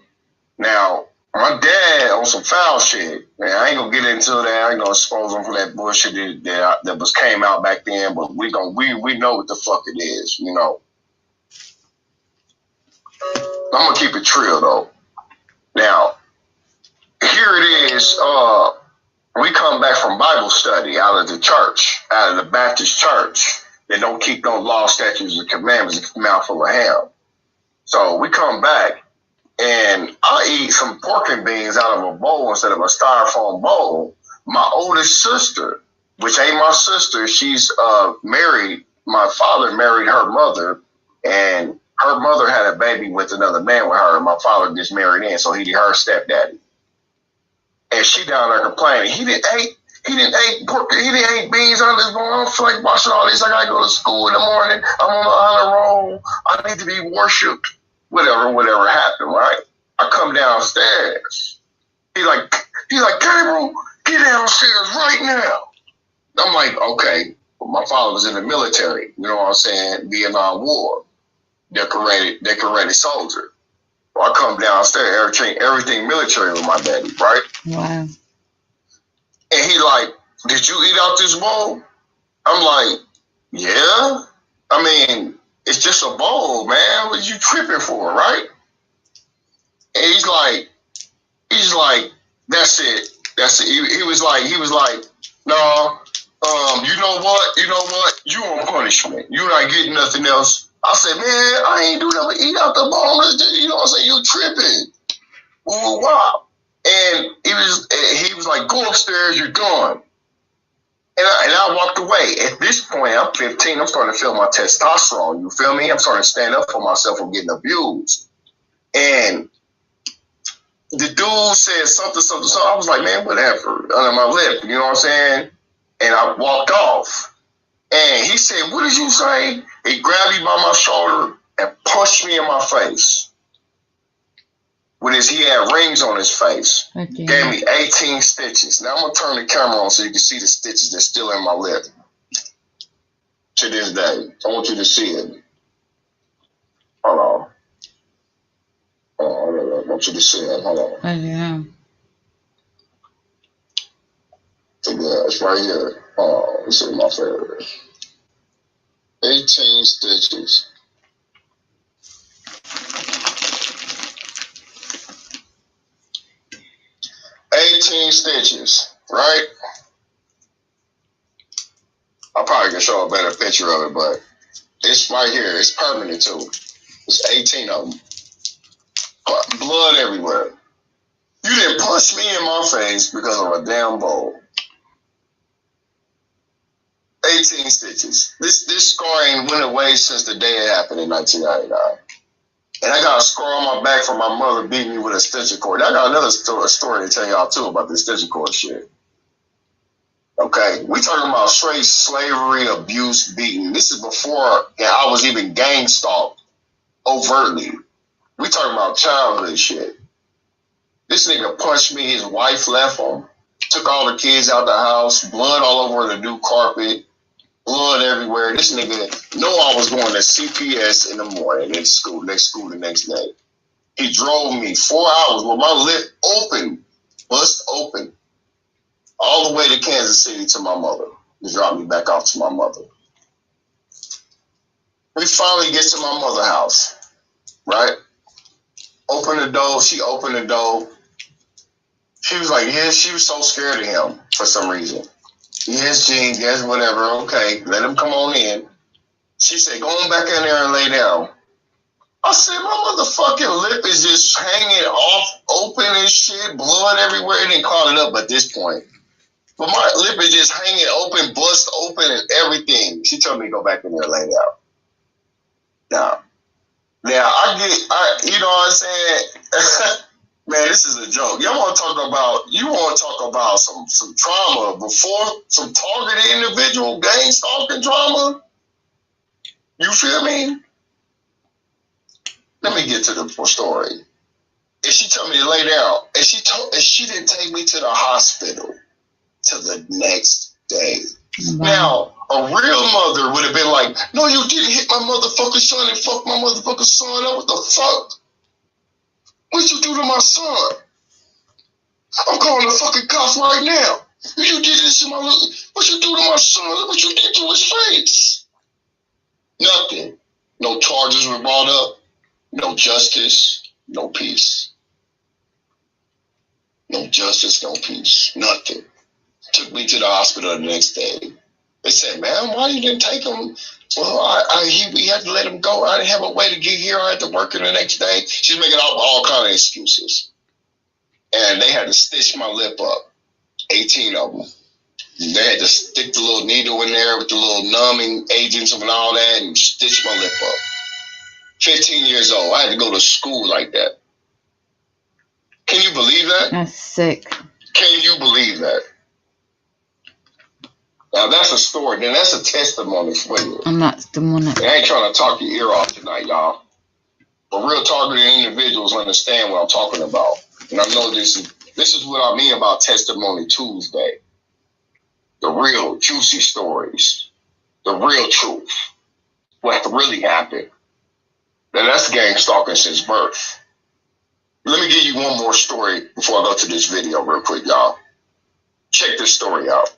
Now, my dad on some foul shit. Man, I ain't gonna get into that. I ain't gonna expose him for that bullshit that came out back then. But we know what the fuck it is. I'm gonna keep it real though. Now, here it is. We come back from Bible study out of the Baptist church. They don't keep no law, statutes, and commandments. A mouthful of ham. So we come back. And I eat some pork and beans out of a bowl instead of a styrofoam bowl. My oldest sister, which ain't my sister, she's married. My father married her mother, and her mother had a baby with another man with her. And my father just married in, so he her stepdaddy. And she down there complaining. He didn't eat pork. He didn't eat beans on this bowl. I don't feel like watching all this. I gotta go to school in the morning. I'm on the honor roll. I need to be worshipped. Whatever happened, right? I come downstairs. He's like, Gabriel, get downstairs right now. I'm like, okay. Well, my father was in the military, you know what I'm saying? Vietnam War. Decorated soldier. Well, I come downstairs, everything military with my daddy, right? Wow. And he like, did you eat out this bowl? I'm like, yeah. I mean, it's just a bowl, man. What you tripping for, right? And he's like, that's it. He was like, no, you know what? You on punishment. You not getting nothing else. I said, man, I ain't do nothing. Eat out the bone. You know what I'm saying? You tripping. Ooh, wow. And he was like, go upstairs. You're gone. And I walked away. At this point, I'm 15. I'm starting to feel my testosterone. You feel me? I'm starting to stand up for myself from getting abused. And the dude said something. I was like, man, whatever. Under my lip, you know what I'm saying? And I walked off. And he said, what did you say? He grabbed me by my shoulder and punched me in my face. He had rings on his face. Okay. Gave me 18 stitches. Now I'm going to turn the camera on so you can see the stitches that's still in my lip. To this day. I want you to see it. Hold on. I want you to see it. Hold on. Oh, yeah. Yeah, it's right here. Oh, this is my favorite. 18 stitches. 18 stitches, right? I probably can show a better picture of it, but it's right here. It's permanent too. It's 18 of them. Blood everywhere. You didn't punch me in my face because of a damn bowl. 18 stitches. This scar ain't went away since the day it happened in 1999. And I got a scar on my back from my mother beating me with a stitching cord. I got another story to tell y'all too about this stitching cord shit. Okay, we talking about straight slavery, abuse, beating. This is before I was even gang stalked overtly. We talking about childhood shit. This nigga punched me, his wife left him, took all the kids out the house, blood all over the new carpet, blood everywhere. This nigga know I was going to CPS in the morning, next school the next day. He drove me 4 hours with my lip open, bust open, all the way to Kansas City to my mother. He dropped me back off to my mother. We finally get to my mother's house, right? Open the door. She opened the door. She was like, yes, she was so scared of him for some reason. Yes, Gene, yes, whatever. Okay, let him come on in. She said, go on back in there and lay down. I said, my motherfucking lip is just hanging off, open and shit, blood everywhere. It didn't clot it up at this point. But my lip is just hanging open, bust open and everything. She told me to go back in there and lay down. Now, you know what I'm saying? Man, this is a joke. You want to talk about some trauma before some targeted individual gang stalking trauma? You feel me? Let me get to the story. And she told me to lay down, and she didn't take me to the hospital till the next day. Wow. Now, a real mother would have been like, no, you didn't hit my motherfucking son and fuck my motherfucking son up. What the fuck? What'd you do to my son? I'm calling the fucking cops right now. You did this to my little... What you do to my son? Look what you did to his face. Nothing. No charges were brought up. No justice. No peace. No justice, no peace. Nothing. Took me to the hospital the next day. They said, man, why you didn't take him? Well, we had to let him go. I didn't have a way to get here. I had to work the next day. She's making all kind of excuses. And they had to stitch my lip up. 18 of them. They had to stick the little needle in there with the little numbing agents and all that and stitch my lip up. 15 years old. I had to go to school like that. Can you believe that? That's sick. Can you believe that? Now that's a story. Then that's a testimony for you. And that's the one. I ain't trying to talk your ear off tonight, y'all. But real targeted individuals understand what I'm talking about. And I know this is what I mean about Testimony Tuesday. The real juicy stories. The real truth. What really happened. Now that's gang stalking since birth. Let me give you one more story before I go to this video real quick, y'all. Check this story out.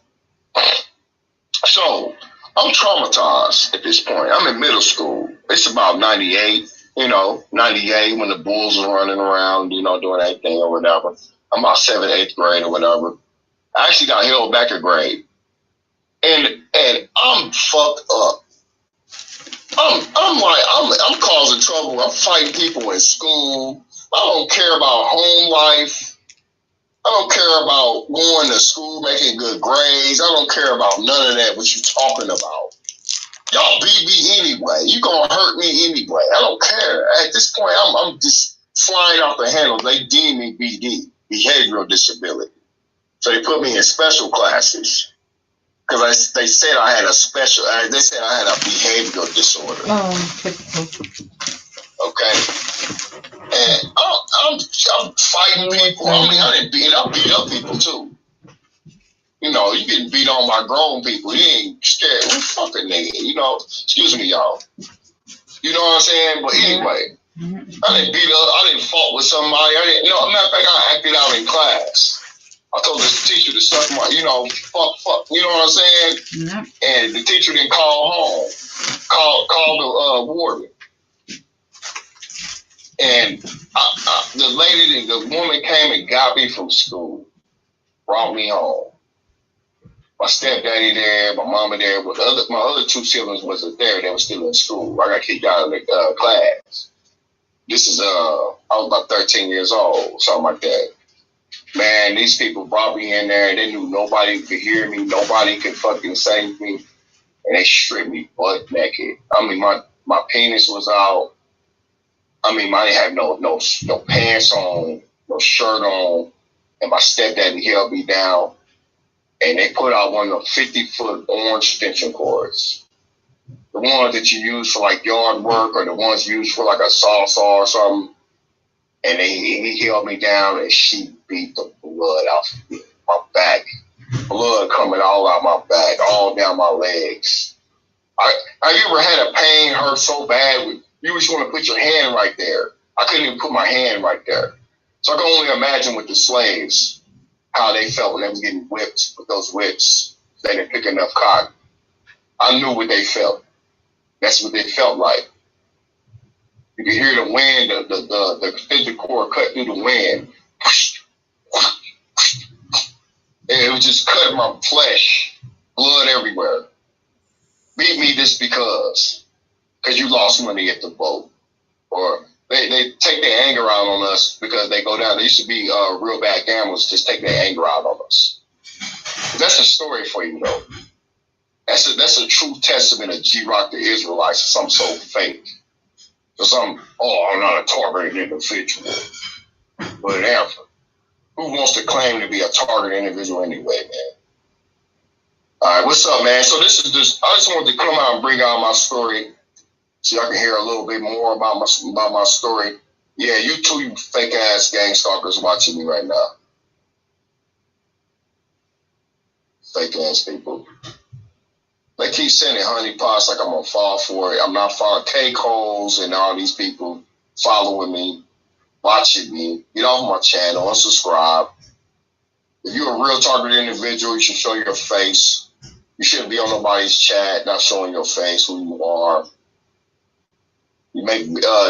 So, I'm traumatized at this point. I'm in middle school. It's about 98, 98 when the Bulls are running around, doing that thing or whatever. I'm about 7th, 8th grade or whatever. I actually got held back a grade. And I'm fucked up. I'm causing trouble. I'm fighting people in school. I don't care about home life. I don't care about going to school, making good grades. I don't care about none of that, what you talking about. Y'all beat me anyway. You gonna hurt me anyway. I don't care. At this point, I'm just flying off the handle. They deem me BD, behavioral disability. So they put me in special classes. Because they said I had a behavioral disorder. Oh. Okay. And I'm fighting people. I beat up people too. You getting beat on by grown people. You ain't scared. Who fucking nigga? Excuse me, y'all. You know what I'm saying? But anyway, I didn't beat up. I didn't fought with somebody. Matter of fact, I acted out in class. I told this teacher to suck my, fuck. You know what I'm saying? Yeah. And the teacher didn't call home. Call the warden. And the woman came and got me from school, brought me home. My stepdaddy there, my mama there, but my other two siblings wasn't there. They were still in school. I got kicked out of the class. This is I was about 13 years old, something like that. Man, these people brought me in there. They knew nobody could hear me. Nobody could fucking save me. and they stripped me butt naked. I mean, my penis was out. I mean, I didn't have no pants on, no shirt on, and my stepdaddy held me down, and they put out one of the 50-foot orange extension cords. The ones that you use for like yard work or the ones used for like a saw or something. And he held me down and she beat the blood out of my back. Blood coming all out my back, all down my legs. Have you ever had a pain hurt so bad you just want to put your hand right there? I couldn't even put my hand right there. So I can only imagine with the slaves how they felt when they was getting whipped with those whips. They didn't pick enough cotton. I knew what they felt. That's what they felt like. You could hear the wind, the extension cord cut through the wind. And it was just cutting my flesh, blood everywhere. Beat me just because you lost money at the boat. Or they take their anger out on us because they go down. They used to be real bad gamblers, just take their anger out on us. That's a story for you, though. That's a true testament of G-Rock the Israelites, something so fake. So I'm not a targeted individual. Whatever. Who wants to claim to be a targeted individual anyway, man? All right, what's up, man? So I just wanted to come out and bring out my story so y'all can hear a little bit more about my story. Yeah, you two, you fake-ass gang stalkers watching me right now. Fake-ass people. They keep sending honeypots like I'm going to fall for it. I'm not following K-Coles and all these people following me, watching me. Get off my channel, unsubscribe. If you're a real targeted individual, you should show your face. You shouldn't be on nobody's chat, not showing your face, who you are. You make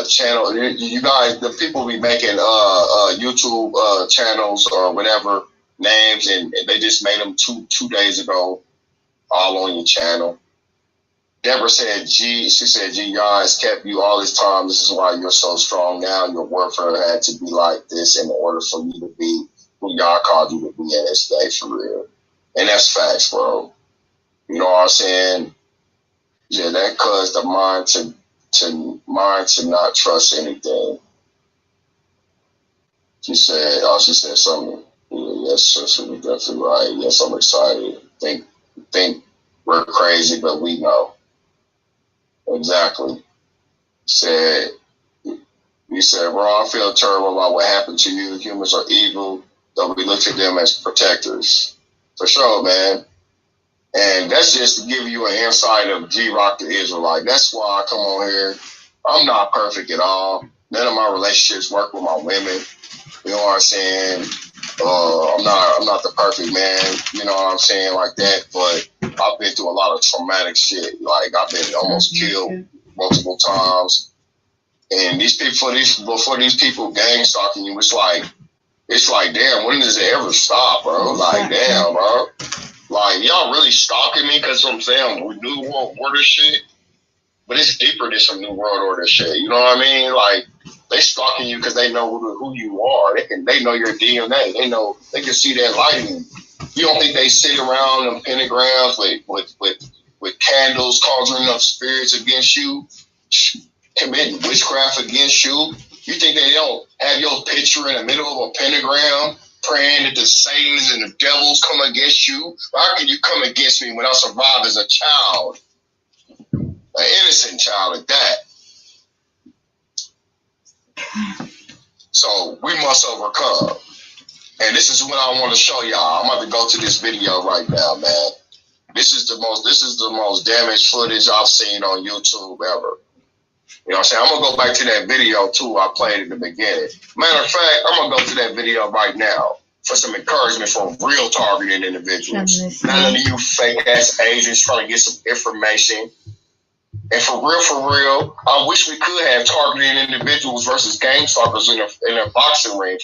channel. You guys, the people be making YouTube channels or whatever names, and they just made them two days ago. All on your channel. Deborah said, she said, Yah has kept you all this time. This is why you're so strong now. Your warfare had to be like this in order for you to be who Yah called you to be in this day, for real. And that's facts, bro. You know what I'm saying? Yeah, that caused the mind to not trust anything. She said something. Yeah, yes, sister, you're definitely right. Yes, I'm excited. Think we're crazy, but we know. Exactly. You said, Ron, I feel terrible about what happened to you. Humans are evil, though we look at them as protectors. For sure, man. And that's just to give you an insight of G-Rock the Israelite. That's why I come on here. I'm not perfect at all. None of my relationships work with my women. You know what I'm saying? I'm not the perfect man, you know what I'm saying, like that, but I've been through a lot of traumatic shit. Like, I've been almost killed multiple times. And before these people gang stalking you, it's like, damn, when does it ever stop, bro? Like, damn, bro. Like, y'all really stalking me because I'm saying New World Order shit? But it's deeper than some New World Order shit, you know what I mean? Like, they stalking you because they know who you are. They know your DNA. They can see that light in you. You don't think they sit around in pentagrams with candles conjuring up spirits against you, committing witchcraft against you? You think they don't have your picture in the middle of a pentagram praying that the Satans and the devils come against you? How can you come against me when I survived as a child? An innocent child at that. So we must overcome. And this is what I want to show y'all. I'm about to go to this video right now, man. This is the most damaged footage I've seen on YouTube ever. You know what I'm saying? I'm going to go back to that video, too, I played at the beginning. Matter of fact, I'm going to go to that video right now for some encouragement from real targeted individuals. None of you fake-ass agents trying to get some information. And for real, I wish we could have targeted individuals versus gang stalkers in a boxing ring.